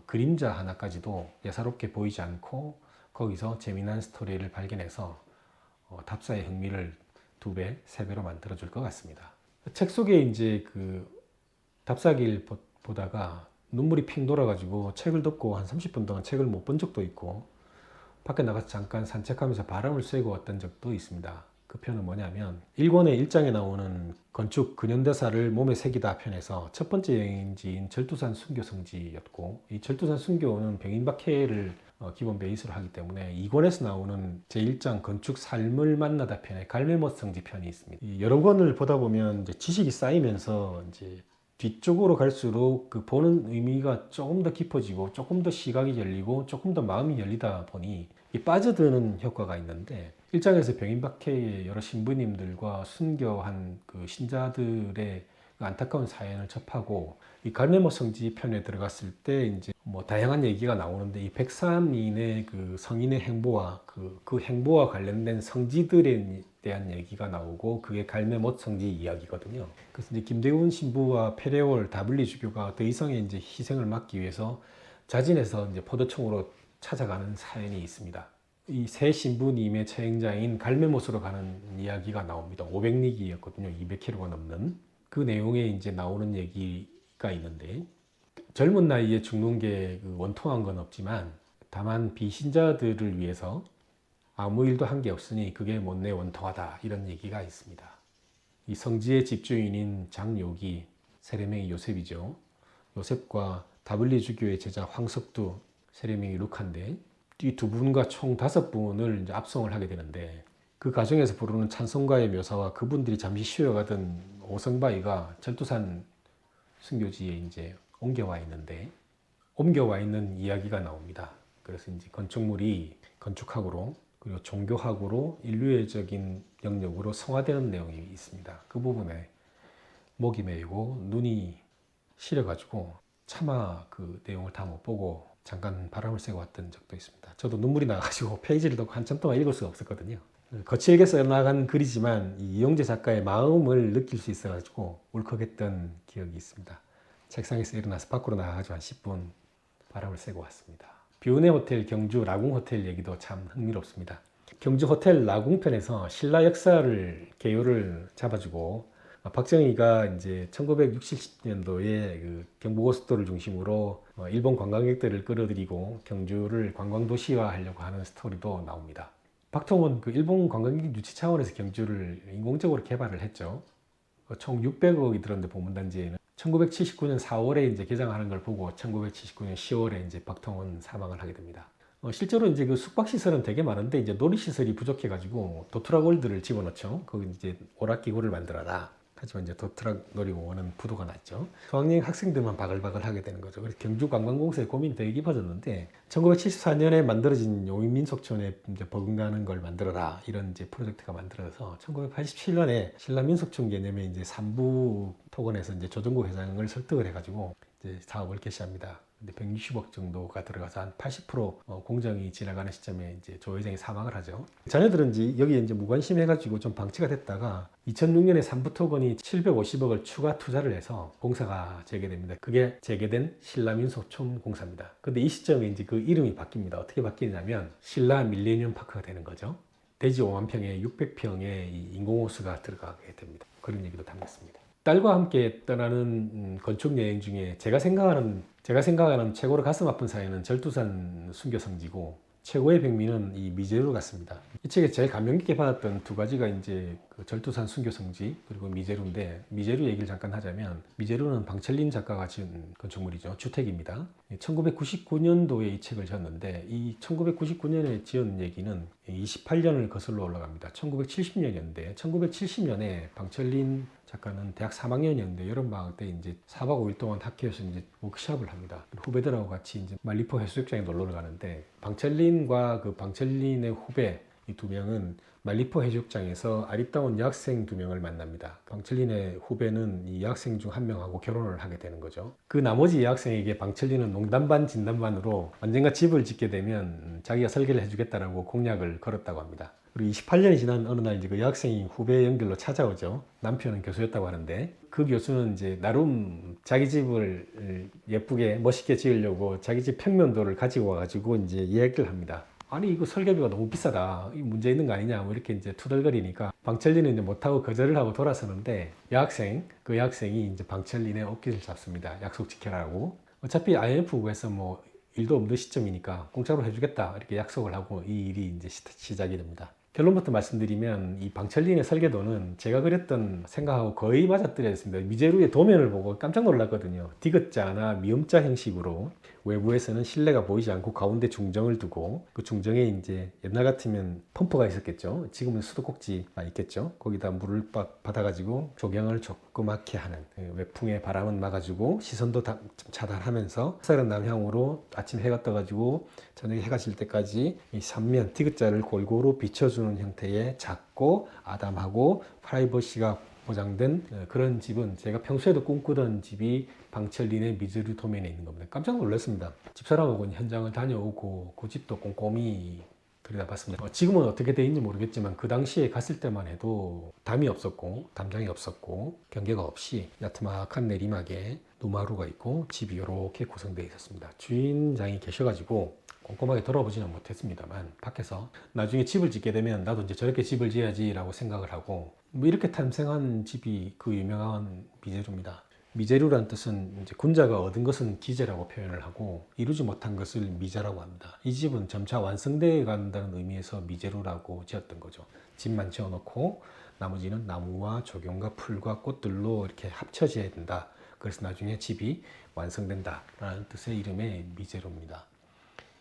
그림자 하나까지도 예사롭게 보이지 않고 거기서 재미난 스토리를 발견해서 답사의 흥미를 2배, 3배로 만들어줄 것 같습니다. 책 속에 이제 그 답사기를 보다가 눈물이 핑 돌아가지고 책을 덮고 한 30분 동안 책을 못 본 적도 있고 밖에 나가서 잠깐 산책하면서 바람을 쐬고 왔던 적도 있습니다. 그 편은 뭐냐면 1권의 1장에 나오는 건축 근현대사를 몸에 새기다 편에서 첫 번째 여행지인 절두산 순교 성지였고 이 절두산 순교는 병인박해를 기본 베이스로 하기 때문에 2권에서 나오는 제1장 건축 삶을 만나다 편에 갈매못 성지 편이 있습니다. 이 여러 권을 보다 보면 이제 지식이 쌓이면서 이제 뒤쪽으로 갈수록 그 보는 의미가 조금 더 깊어지고 조금 더 시각이 열리고 조금 더 마음이 열리다 보니 이 빠져드는 효과가 있는데 1장에서 병인박해의 여러 신부님들과 순교한 그 신자들의 그 안타까운 사연을 접하고 이 갈매모 성지 편에 들어갔을 때 이제 뭐 다양한 얘기가 나오는데 이 103인의 그 성인의 행보와 그 행보와 관련된 성지들에 대한 얘기가 나오고 그게 갈매못 성지 이야기거든요. 그래서 이제 김대훈 신부와 페레올 다블리 주교가 더 이상의 이제 희생을 막기 위해서 자진해서 이제 포도청으로 찾아가는 사연이 있습니다. 이 세 신부님의 처행자인 갈매못으로 가는 이야기가 나옵니다. 500리기였거든요. 200km가 넘는. 그 내용에 이제 나오는 얘기가 있는데 젊은 나이에 죽는 게 원통한 건 없지만 다만 비신자들을 위해서 아무 일도 한 게 없으니 그게 못내 원통하다 이런 얘기가 있습니다. 이 성지의 집주인인 장요기, 세례명이 요셉이죠. 요셉과 다블리 주교의 제자 황석두, 세례명이 루카인데 이 두 분과 총 5분을 이제 압송을 하게 되는데 그 과정에서 부르는 찬송가의 묘사와 그분들이 잠시 쉬어가던 오성바위가 절두산 순교지에 이제 옮겨와 있는 이야기가 나옵니다. 그래서 이제 건축물이 건축학으로 그리고 종교학으로 인류애적인 영역으로 성화되는 내용이 있습니다. 그 부분에 목이 메이고 눈이 시려가지고 차마 그 내용을 다 못 보고 잠깐 바람을 쐬고 왔던 적도 있습니다. 저도 눈물이 나가지고 페이지를 더 한참 동안 읽을 수가 없었거든요. 거칠게 써나간 글이지만 이영재 작가의 마음을 느낄 수 있어가지고 울컥했던 기억이 있습니다. 책상에서 일어나서 밖으로 나가가지고 한 10분 바람을 쐬고 왔습니다. 뷰네 호텔 경주 라궁 호텔 얘기도 참 흥미롭습니다. 경주 호텔 라궁편에서 신라 역사를 개요를 잡아주고 박정희가 이제 1960년도에 그 경부고속도로를 중심으로 일본 관광객들을 끌어들이고 경주를 관광도시화하려고 하는 스토리도 나옵니다. 박통은 그 일본 관광객 유치 차원에서 경주를 인공적으로 개발을 했죠. 총 600억이 들었는데 보문단지에는 1979년 4월에 이제 개장하는 걸 보고 1979년 10월에 이제 박통은 사망을 하게 됩니다. 실제로 이제 그 숙박시설은 되게 많은데 이제 놀이시설이 부족해가지고 도트락월드를 집어넣죠. 거기 이제 오락기구를 만들어라. 하지만 이제 도트락 놀이공원은 부도가 났죠. 수학여행 학생들만 바글바글 하게 되는 거죠. 그래서 경주관광공사의 고민이 되게 깊어졌는데 1974년에 만들어진 용인민속촌에 이제 버금가는 걸 만들어라 이런 이제 프로젝트가 만들어져서 1987년에 신라민속촌 개념의 이제 3부 토건에서 이제 조정국 회장을 설득을 해가지고 이제 사업을 개시합니다. 근데 160억 정도가 들어가서 한 80% 공정이 지나가는 시점에 이제 조 회장이 사망을 하죠. 자녀들은 이제 여기에 이제 무관심해가지고 좀 방치가 됐다가 2006년에 삼부토건이 750억을 추가 투자를 해서 공사가 재개됩니다. 그게 재개된 신라민소촌공사입니다. 근데 이 시점에 이제 그 이름이 바뀝니다. 어떻게 바뀌냐면 신라 밀레니엄 파크가 되는 거죠. 대지 5만 평에 600평의 인공호수가 들어가게 됩니다. 그런 얘기도 담겼습니다. 딸과 함께 떠나는 건축 여행 중에 제가 생각하는 최고로 가슴 아픈 사연은 절두산 순교성지고 최고의 백미는 이 미제루 같습니다. 이 책에 제일 감명 깊게 받았던 두 가지가 이제 그 절두산 순교성지 그리고 미제루인데, 미제루 얘기를 잠깐 하자면 미제루는 방철린 작가가 지은 건축물이죠. 주택입니다. 1999년도에 이 책을 지었는데 이 1999년에 지은 얘기는 28년을 거슬러 올라갑니다. 1970년이었는데 1970년에 방철린 작가는 대학 3학년이었는데 여름방학 때 이제 4박 5일 동안 학교에서 이제 워크숍을 합니다. 후배들하고 같이 이제 말리포 해수욕장에 놀러 가는데 방철린과 그 방철린의 후배 이 두 명은 말리포 해수욕장에서 아리따운 여학생 두 명을 만납니다. 방철린의 후배는 이 여학생 중 한 명하고 결혼을 하게 되는 거죠. 그 나머지 여학생에게 방철린은 농담 반 진담 반으로 언젠가 집을 짓게 되면 자기가 설계를 해주겠다라고 공약을 걸었다고 합니다. 그리고 28년이 지난 어느 날 이제 그 여학생이 후배 연결로 찾아오죠. 남편은 교수였다고 하는데 그 교수는 이제 나름 자기 집을 예쁘게 멋있게 지으려고 자기 집 평면도를 가지고 와가지고 이제 이야기를 합니다. 아니 이거 설계비가 너무 비싸다. 이 문제 있는 거 아니냐. 뭐 이렇게 이제 투덜거리니까 방철린은 이제 못하고 거절을 하고 돌아서는데 그 여학생이 이제 방철린의 어깨를 잡습니다. 약속 지켜라고. 어차피 IMF에서 뭐 일도 없는 시점이니까 공짜로 해주겠다 이렇게 약속을 하고 이 일이 이제 시작이 됩니다. 결론부터 말씀드리면 이 방철린의 설계도는 제가 그렸던 생각하고 거의 맞아떨어졌습니다. 미제루의 도면을 보고 깜짝 놀랐거든요. 디귿자나 미음자 형식으로 외부에서는 실내가 보이지 않고 가운데 중정을 두고 그 중정에 이제 옛날 같으면 펌프가 있었겠죠. 지금은 수도꼭지가 있겠죠. 거기다 물을 받아가지고 조경을 조그맣게 하는 외풍의 바람은 막아주고 시선도 차단하면서 햇살은 남향으로 아침 해가 떠가지고 저녁에 해가 질 때까지 이 삼면 디귿자를 골고루 비춰주는 형태의 작고 아담하고 프라이버시가 보장된 그런 집은 제가 평소에도 꿈꾸던 집이 방철린의 미제루 도면에 있는 겁니다. 깜짝 놀랐습니다. 집사람하고 현장을 다녀오고 그 집도 꼼꼼히 들여다봤습니다. 지금은 어떻게 되어 있는지 모르겠지만 그 당시에 갔을 때만 해도 담이 없었고 담장이 없었고 경계가 없이 야트막한 내리막에 노마루가 있고 집이 이렇게 구성되어 있었습니다. 주인장이 계셔가지고 꼼꼼하게 돌아보지는 못했습니다만 밖에서 나중에 집을 짓게 되면 나도 이제 저렇게 집을 지어야지 라고 생각을 하고 뭐 이렇게 탄생한 집이 그 유명한 미제루입니다. 미제루란 뜻은 이제 군자가 얻은 것은 기제라고 표현을 하고 이루지 못한 것을 미자라고 합니다. 이 집은 점차 완성되어 간다는 의미에서 미제루라고 지었던 거죠. 집만 지어놓고 나머지는 나무와 조경과 풀과 꽃들로 이렇게 합쳐져야 된다. 그래서 나중에 집이 완성된다라는 뜻의 이름의 미제루입니다.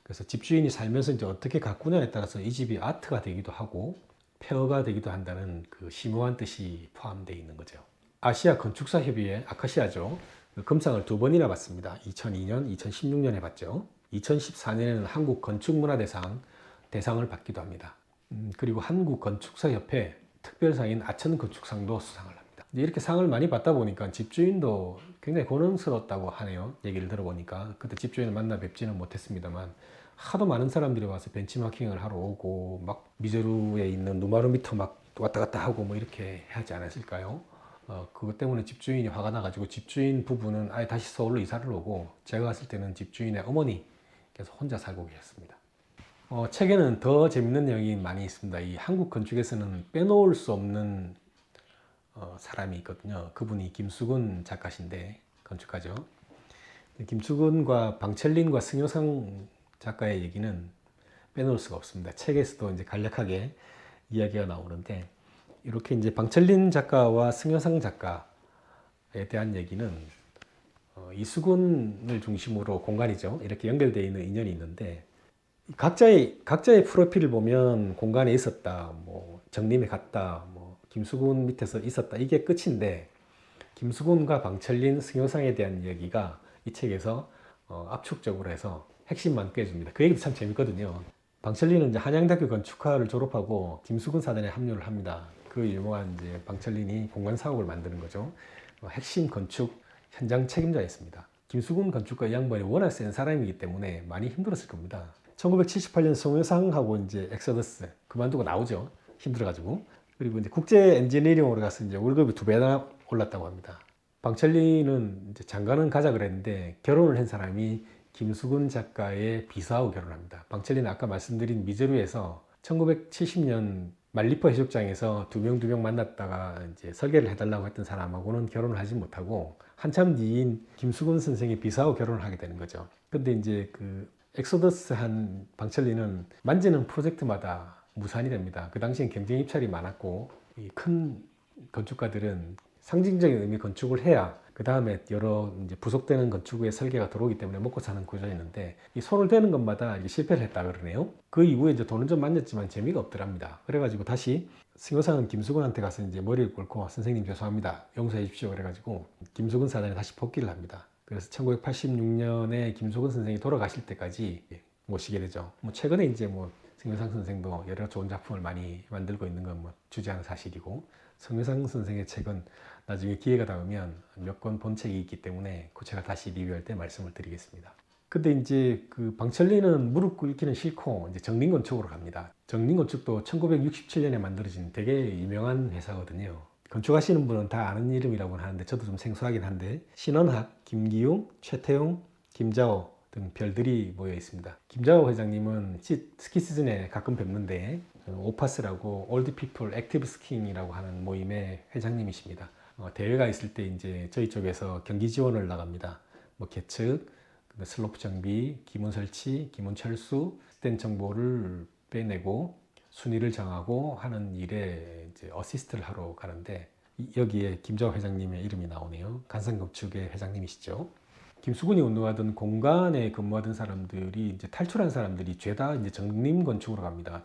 그래서 집주인이 살면서 이제 어떻게 가꾸냐에 따라서 이 집이 아트가 되기도 하고 폐허가 되기도 한다는 그 심오한 뜻이 포함되어 있는 거죠. 아시아 건축사 협의회 아카시아죠. 그 금상을 2번이나 받습니다. 2002년, 2016년에 받죠. 2014년에는 한국 건축문화대상을 받기도 합니다. 그리고 한국 건축사 협회 특별상인 아천 건축상도 수상을 합니다. 이렇게 상을 많이 받다 보니까 집주인도 굉장히 고능스럽다고 하네요. 얘기를 들어보니까 그때 집주인을 만나 뵙지는 못했습니다만 하도 많은 사람들이 와서 벤치마킹을 하러 오고 막 미제루에 있는 누마루 미터 막 왔다 갔다 하고 뭐 이렇게 하지 않았을까요? 그것 때문에 집주인이 화가 나가지고 집주인 부부는 아예 다시 서울로 이사를 오고 제가 갔을 때는 집주인의 어머니께서 혼자 살고 계셨습니다. 책에는 더 재밌는 내용이 많이 있습니다. 이 한국 건축에서는 빼놓을 수 없는 사람이 있거든요. 그분이 김수근 작가신데 건축가죠. 김수근과 방철린과 승효상 작가의 얘기는 빼놓을 수가 없습니다. 책에서도 이제 간략하게 이야기가 나오는데 이렇게 이제 방철린 작가와 승효상 작가에 대한 얘기는 이수근을 중심으로 공간이죠. 이렇게 연결되어 있는 인연이 있는데 각자의 프로필을 보면 공간에 있었다, 뭐 정림에 갔다, 뭐 김수근 밑에서 있었다 이게 끝인데 김수근과 방철린, 승효상에 대한 이야기가 이 책에서 압축적으로 해서 핵심만 꿰줍니다. 그 얘기도 참 재밌거든요. 방철린은 이제 한양대학교 건축학을 졸업하고 김수근 사단에 합류를 합니다. 그 유명한 이제 방철린이 공간 사업을 만드는 거죠. 핵심 건축 현장 책임자였습니다. 김수근 건축가 이 양반이 워낙 센 사람이기 때문에 많이 힘들었을 겁니다. 1978년 송영상하고 이제 엑소더스 그만두고 나오죠. 힘들어가지고. 그리고 이제 국제 엔지니어링으로 가서 이제 월급이 2배나 올랐다고 합니다. 방철리는 이제 장가는 가자 그랬는데 결혼을 한 사람이 김수근 작가의 비서하고 결혼합니다. 방철리는 아까 말씀드린 미제루에서 1970년 말리포 해수욕장에서 두 명 만났다가 이제 설계를 해달라고 했던 사람하고는 결혼을 하지 못하고 한참 뒤인 김수근 선생의 비서하고 결혼을 하게 되는 거죠. 근데 이제 그 엑소더스 한 방철리는 만지는 프로젝트마다 무산이 됩니다. 그 당시엔 경쟁 입찰이 많았고 이 큰 건축가들은 상징적인 의미 건축을 해야 그 다음에 여러 이제 부속되는 건축의 설계가 들어오기 때문에 먹고 사는 구조였는데 이 손을 대는 것마다 이제 실패를 했다 그러네요. 그 이후에 이제 돈은 좀 만졌지만 재미가 없더랍니다. 그래가지고 다시 승효상은 김수근한테 가서 이제 머리를 꿇고 선생님 죄송합니다. 용서해 주십시오. 그래가지고 김수근 사단에 다시 복귀를 합니다. 그래서 1986년에 김수근 선생이 돌아가실 때까지 모시게 되죠. 뭐 최근에 이제 뭐 승효상 선생도 여러 좋은 작품을 많이 만들고 있는 건 뭐 주제하는 사실이고 승효상 선생의 책은 나중에 기회가 닿으면 몇 권 본 책이 있기 때문에 그 제가 다시 리뷰할 때 말씀을 드리겠습니다. 근데 이제 그 방철리는 무릎 꿇기는 싫고 이제 정린건축으로 갑니다. 정린건축도 1967년에 만들어진 되게 유명한 회사거든요. 건축하시는 분은 다 아는 이름이라고는 하는데 저도 좀 생소하긴 한데 신원학, 김기용, 최태용, 김자호 등 별들이 모여 있습니다. 김자호 회장님은 스키 시즌에 가끔 뵙는데 오파스라고 올드 피플 액티브 스키잉이라고 하는 모임의 회장님이십니다. 대회가 있을 때 이제 저희 쪽에서 경기 지원을 나갑니다. 뭐 계측, 슬로프 정비, 기문 설치, 기문 철수, 스탠 정보를 빼내고 순위를 정하고 하는 일에 이제 어시스트를 하러 가는데 여기에 김자호 회장님의 이름이 나오네요. 간성건축의 회장님이시죠. 김수근이 운영하던 공간에 근무하던 사람들이 이제 탈출한 사람들이 죄다 이제 정림건축으로 갑니다.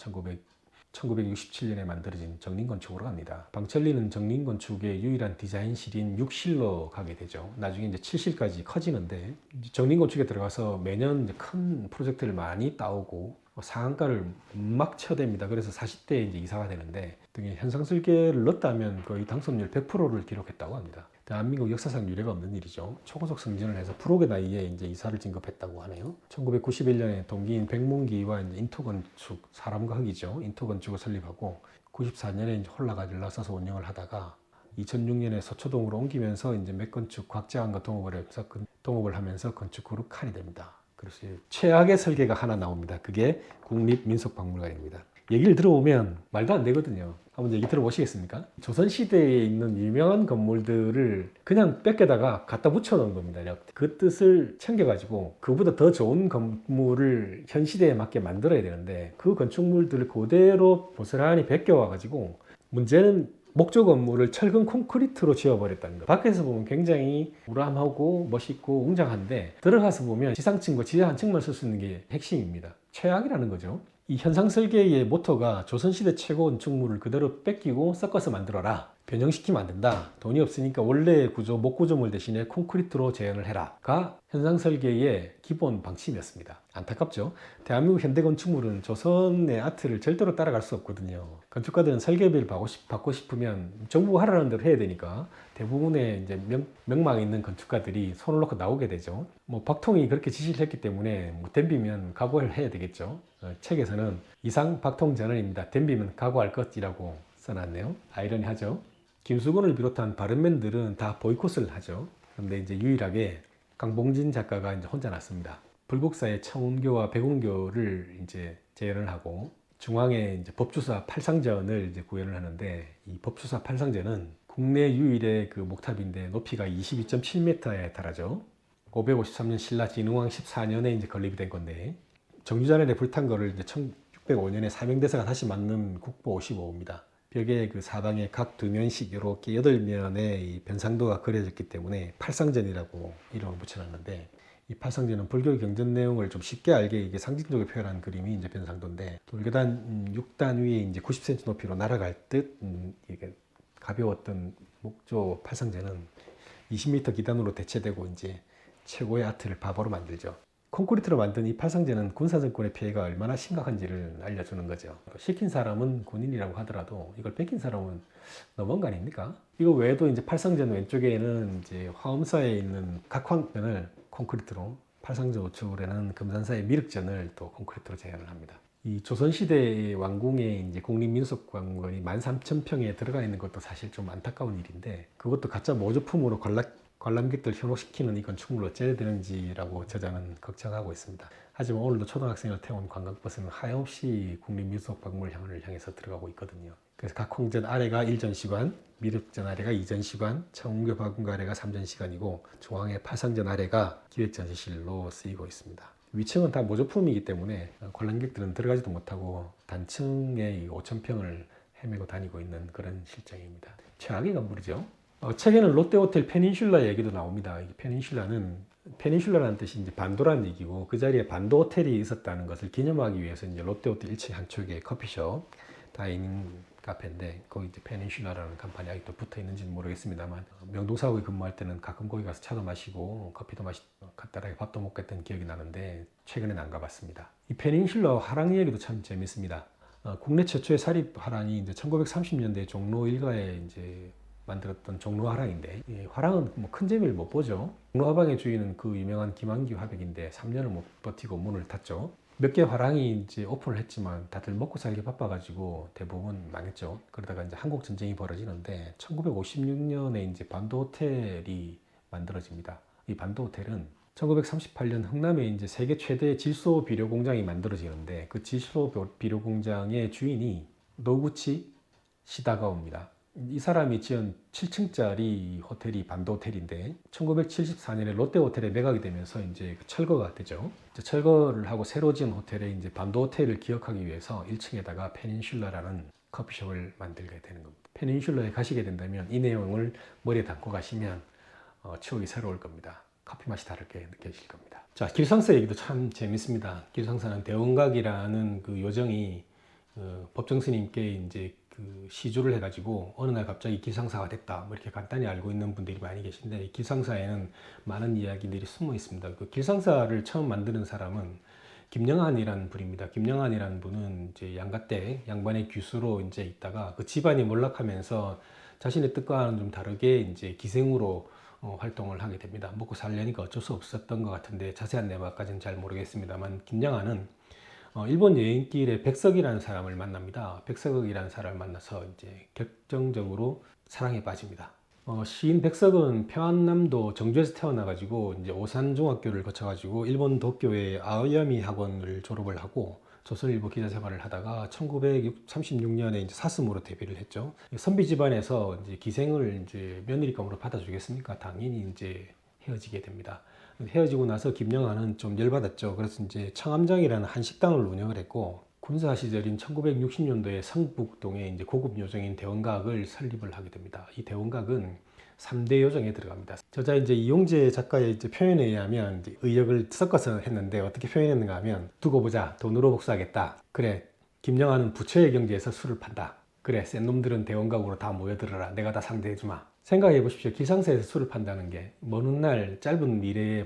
1967년에 만들어진 정림건축으로 갑니다. 방철리는 정림건축의 유일한 디자인실인 6실로 가게 되죠. 나중에 이제 7실까지 커지는데 정림건축에 들어가서 매년 이제 큰 프로젝트를 많이 따오고 상한가를 막 쳐댑니다. 그래서 40대에 이제 이사가 되는데 등에 현상설계를 넣었다면 거의 당선율 100%를 기록했다고 합니다. 대한민국 역사상 유례가 없는 일이죠. 초고속 승진을 해서 프로의 나이에 이제 이사를 진급했다고 하네요. 1991년에 동기인 백문기와 이제 인토건축, 사람과 흙이죠. 인토건축을 설립하고 94년에 이제 홀라가들라 써서 운영을 하다가 2006년에 서초동으로 옮기면서 이제 맥건축, 곽재환과 동업을 하면서 건축 그룹 칸이 됩니다. 그래서 최악의 설계가 하나 나옵니다. 그게 국립민속박물관입니다. 얘기를 들어보면 말도 안 되거든요. 한번 얘기 들어보시겠습니까? 조선시대에 있는 유명한 건물들을 그냥 뺏겨다가 갖다 붙여놓은 겁니다. 그 뜻을 챙겨가지고 그보다 더 좋은 건물을 현 시대에 맞게 만들어야 되는데 그 건축물들을 그대로 고스란히 베껴와가지고 문제는 목조 건물을 철근 콘크리트로 지어버렸다는 거. 밖에서 보면 굉장히 우람하고 멋있고 웅장한데 들어가서 보면 지상층과 지하 한 층만 쓸 수 있는 게 핵심입니다. 최악이라는 거죠. 이 현상설계의 모토가 조선시대 최고 건축물을 그대로 뺏기고 섞어서 만들어라. 변형시키면 안 된다. 돈이 없으니까 원래의 구조, 목구조물 대신에 콘크리트로 재현을 해라.가 현상설계의 기본 방침이었습니다. 안타깝죠? 대한민국 현대건축물은 조선의 아트를 절대로 따라갈 수 없거든요. 건축가들은 설계비를 받고 싶으면 정부가 하라는 대로 해야 되니까 대부분의 이제 명망 있는 건축가들이 손을 놓고 나오게 되죠. 뭐 박통이 그렇게 지시를 했기 때문에 뭐 댐비면 각오를 해야 되겠죠. 책에서는 이상 박통 전원입니다. 댐비면 각오할 것이라고 써놨네요. 아이러니하죠. 김수근을 비롯한 바른맨들은 다 보이콧을 하죠. 그런데 이제 유일하게 강봉진 작가가 이제 혼자 났습니다. 불국사의 청운교와 백운교를 이제 재현을 하고 중앙에 이제 법주사 팔상전을 이제 구현을 하는데 이 법주사 팔상전은 국내 유일의 그 목탑인데 높이가 22.7m에 달하죠. 553년 신라 진흥왕 14년에 이제 건립이 된 건데 정유자넬에 불탄 거를 이제 1605년에 사명대사가 다시 만든 국보 55입니다. 벽에 그 사방에 각 두 면씩 이렇게 8면의 이 변상도가 그려졌기 때문에 팔상전이라고 이름을 붙여놨는데 이 팔상전은 불교 경전 내용을 좀 쉽게 알게 이게 상징적으로 표현한 그림이 이제 변상도인데 돌계단 6단 위에 이제 90cm 높이로 날아갈 듯 이게 가벼웠던 목조 팔상전은 20m 기단으로 대체되고 이제 최고의 아트를 바보로 만들죠. 콘크리트로 만든 이 팔상제는 군사정권의 피해가 얼마나 심각한지를 알려주는 거죠. 시킨 사람은 군인이라고 하더라도 이걸 뺏긴 사람은 너무한 거 아닙니까? 이거 외에도 이제 팔상전 왼쪽에는 이제 화엄사에 있는 각황변을 콘크리트로, 팔상저 우측으로는 금산사의 미륵전을 또 콘크리트로 재현을 합니다. 이 조선시대 왕궁에 이제 국립민속관광이 13,000평에 들어가 있는 것도 사실 좀 안타까운 일인데, 그것도 가짜 모조품으로 관람객들 현혹시키는 이 건축물을 어째야 되는지라고 저자는 걱정하고 있습니다. 하지만 오늘도 초등학생을 태운 관광버스는 하염없이 국립민속박물관을 향해서 들어가고 있거든요. 그래서 각홍전 아래가 1전시관, 미륵전 아래가 2전시관, 청운교 박운교 아래가 3전시관이고 중앙의 팔상전 아래가 기획전시실로 쓰이고 있습니다. 위층은 다 모조품이기 때문에 관람객들은 들어가지도 못하고 단층에 5,000평을 헤매고 다니고 있는 그런 실정입니다. 최악의 건물이죠. 책에는 롯데호텔 페닌슐라 얘기도 나옵니다. 페닌슐라라는 뜻이 이제 반도라는 얘기고, 그 자리에 반도 호텔이 있었다는 것을 기념하기 위해서 이제 롯데호텔 1층 한쪽에 커피숍, 다이닝 카페인데 거기 이제 페닌슐라라는 간판이 아직도 붙어 있는지는 모르겠습니다만, 명동사옥에 근무할 때는 가끔 거기 가서 차도 마시고 커피도 간단하게 밥도 먹겠다는 기억이 나는데 최근에는 안 가봤습니다. 이 페닌슐라 화랑 얘기도 참 재밌습니다. 국내 최초의 사립 화랑이 이제 1930년대 종로 일가에 이제 만들었던 종로 화랑인데, 화랑은 뭐 큰 재미를 못 보죠. 종로 화방의 주인은 그 유명한 김한규 화백인데 3년을 못 버티고 문을 닫죠. 몇 개 화랑이 이제 오픈을 했지만 다들 먹고 살기 바빠가지고 대부분 망했죠. 그러다가 이제 한국 전쟁이 벌어지는데 1956년에 이제 반도 호텔이 만들어집니다. 이 반도 호텔은 1938년 흥남에 이제 세계 최대 질소 비료 공장이 만들어지는데, 그 질소 비료 공장의 주인이 노구치 시다가오입니다. 이 사람이 지은 7층짜리 호텔이 반도 호텔인데 1974년에 롯데 호텔에 매각이 되면서 이제 철거가 되죠. 이제 철거를 하고 새로 지은 호텔에 이제 반도 호텔을 기억하기 위해서 1층에다가 페닌슐라라는 커피숍을 만들게 되는 겁니다. 페닌슐라에 가시게 된다면 이 내용을 머리에 담고 가시면 추억이 새로울 겁니다. 커피 맛이 다르게 느껴질 겁니다. 자, 길상사 얘기도 참 재밌습니다. 길상사는 대원각이라는 그 요정이 법정 스님께 이제 그 시주를 해가지고 어느 날 갑자기 길상사가 됐다, 뭐 이렇게 간단히 알고 있는 분들이 많이 계신데, 이 길상사에는 많은 이야기들이 숨어 있습니다. 그 길상사를 처음 만드는 사람은 김영한이라는 분입니다. 김영한이라는 분은 이제 양가댁 양반의 귀수로 이제 있다가 그 집안이 몰락하면서 자신의 뜻과는 좀 다르게 이제 기생으로 활동을 하게 됩니다. 먹고 살려니까 어쩔 수 없었던 것 같은데 자세한 내막까지는 잘 모르겠습니다만, 김영한은 일본 여행길에 백석이라는 사람을 만납니다. 백석이라는 사람을 만나서 이제 결정적으로 사랑에 빠집니다. 시인 백석은 평안남도 정주에서 태어나가지고 이제 오산중학교를 거쳐가지고 일본 도쿄의 아오야미 학원을 졸업을 하고 조선일보 기자 생활을 하다가 1936년에 이제 사슴으로 데뷔를 했죠. 선비 집안에서 이제 기생을 이제 며느리감으로 받아주겠습니까? 당연히 이제 헤어지게 됩니다. 헤어지고 나서 김영한은 좀 열받았죠. 그래서 이제 청암장이라는 한식당을 운영을 했고, 군사 시절인 1960년도에 성북동에 이제 고급 요정인 대원각을 설립을 하게 됩니다. 이 대원각은 3대 요정에 들어갑니다. 저자 이제 이용재 작가의 이제 표현에 의하면 이제 의역을 섞어서 했는데, 어떻게 표현했는가 하면, 두고 보자, 돈으로 복수하겠다. 그래, 김영한은 부처의 경지에서 술을 판다. 그래, 센 놈들은 대원각으로 다 모여들어라. 내가 다 상대해주마. 생각해 보십시오. 길상사에서 술을 판다는 게 먼 훗날 짧은 미래에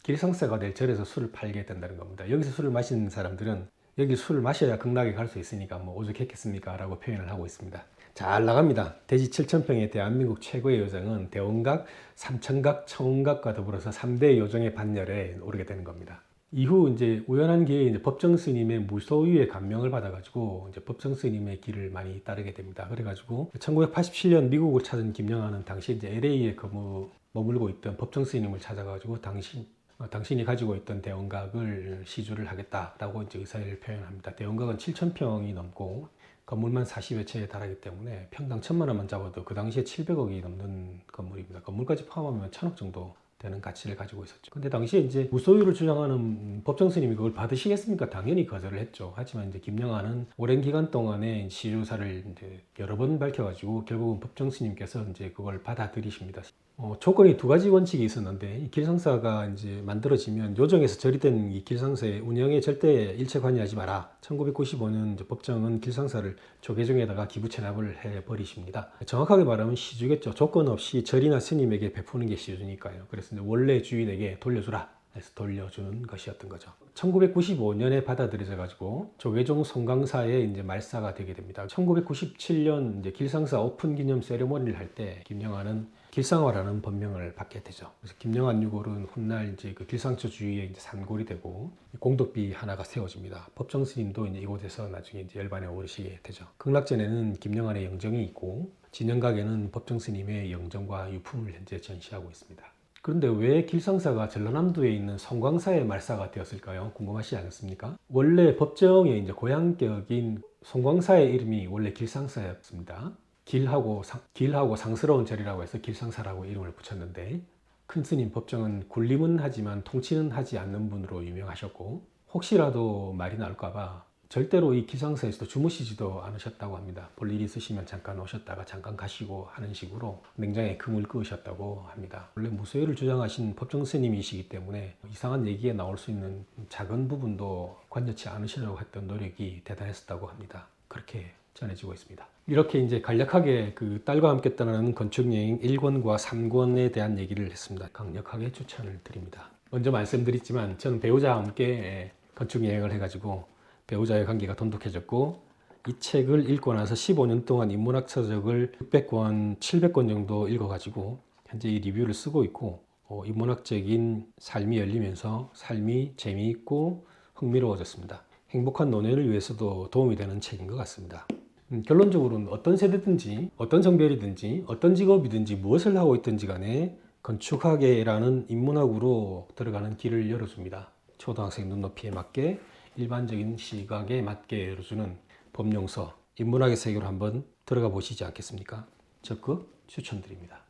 길상사가 될 절에서 술을 팔게 된다는 겁니다. 여기서 술을 마시는 사람들은 여기 술을 마셔야 극락에 갈 수 있으니까 뭐 오죽했겠습니까? 라고 표현을 하고 있습니다. 잘 나갑니다. 대지 7,000평의 대한민국 최고의 요정은 대원각, 삼천각, 청운각과 더불어서 3대 요정의 반열에 오르게 되는 겁니다. 이후 이제 우연한 기회에 이제 법정 스님의 무소유의 감명을 받아가지고 이제 법정 스님의 길을 많이 따르게 됩니다. 그래가지고 1987년 미국을 찾은 김영한은 당시 이제 LA에 머물고 있던 법정 스님을 찾아가지고 당신이 가지고 있던 대원각을 시주를 하겠다라고 이제 의사를 표현합니다. 대원각은 7,000평이 넘고 건물만 40여 채에 달하기 때문에 평당 1,000만 원만 잡아도 그 당시에 700억이 넘는 건물입니다. 건물까지 포함하면 1,000억 정도 되는 가치를 가지고 있었죠. 근데 당시에 이제 무소유를 주장하는 법정 스님이 그걸 받으시겠습니까? 당연히 거절을 했죠. 하지만 이제 김영한은 오랜 기간 동안에 시주사를 이제 여러 번 밝혀가지고 결국은 법정 스님께서 이제 그걸 받아들이십니다. 조건이 두 가지 원칙이 있었는데, 이 길상사가 이제 만들어지면 요정에서 절이된 이 길상사의 운영에 절대 일체 관여하지 마라. 1995년 이제 법정은 길상사를 조계종에다가 기부 체납을 해버리십니다. 정확하게 말하면 시주겠죠. 조건 없이 절이나 스님에게 베푸는 게 시주니까요. 그래서 이제 원래 주인에게 돌려주라. 해서 돌려주는 것이었던 거죠. 1995년에 받아들여져 가지고 조계종 송강사의 이제 말사가 되게 됩니다. 1997년 이제 길상사 오픈 기념 세레모니를 할 때 김영환은 길상화라는 법명을 받게 되죠. 그래서 김영환 유골은 훗날 이제 그 길상처주의의 이제 산골이 되고 공덕비 하나가 세워집니다. 법정 스님도 이제 이곳에서 나중에 이제 열반에 오르시게 되죠. 극락전에는 김영환의 영정이 있고 진영각에는 법정 스님의 영정과 유품을 현재 전시하고 있습니다. 그런데 왜 길상사가 전라남도에 있는 송광사의 말사가 되었을까요? 궁금하시지 않습니까? 원래 법정의 이제 고향격인 송광사의 이름이 원래 길상사였습니다. 길하고 상스러운 절이라고 해서 길상사라고 이름을 붙였는데, 큰 스님 법정은 군림은 하지만 통치는 하지 않는 분으로 유명하셨고, 혹시라도 말이 나올까봐 절대로 이 길상사에서도 주무시지도 않으셨다고 합니다. 볼 일 있으시면 잠깐 오셨다가 잠깐 가시고 하는 식으로 냉장에 금을 끄으셨다고 합니다. 원래 무소유를 주장하신 법정 스님이시기 때문에 이상한 얘기에 나올 수 있는 작은 부분도 관여치 않으시려고 했던 노력이 대단했었다고 합니다. 그렇게 전해지고 있습니다. 이렇게 이제 간략하게 그 딸과 함께 떠나는 건축여행 1권과 3권에 대한 얘기를 했습니다. 강력하게 추천을 드립니다. 먼저 말씀드렸지만 저는 배우자와 함께 건축여행을 해가지고 배우자의 관계가 돈독해졌고, 이 책을 읽고 나서 15년 동안 인문학 서적을 600권, 700권 정도 읽어가지고 현재 이 리뷰를 쓰고 있고, 인문학적인 삶이 열리면서 삶이 재미있고 흥미로워졌습니다. 행복한 노년을 위해서도 도움이 되는 책인 것 같습니다. 결론적으로는 어떤 세대든지 어떤 성별이든지 어떤 직업이든지 무엇을 하고 있든지 간에 건축학계라는 인문학으로 들어가는 길을 열어줍니다. 초등학생 눈높이에 맞게 일반적인 시각에 맞게 열어주는 법용서, 인문학의 세계로 한번 들어가 보시지 않겠습니까? 적극 추천드립니다.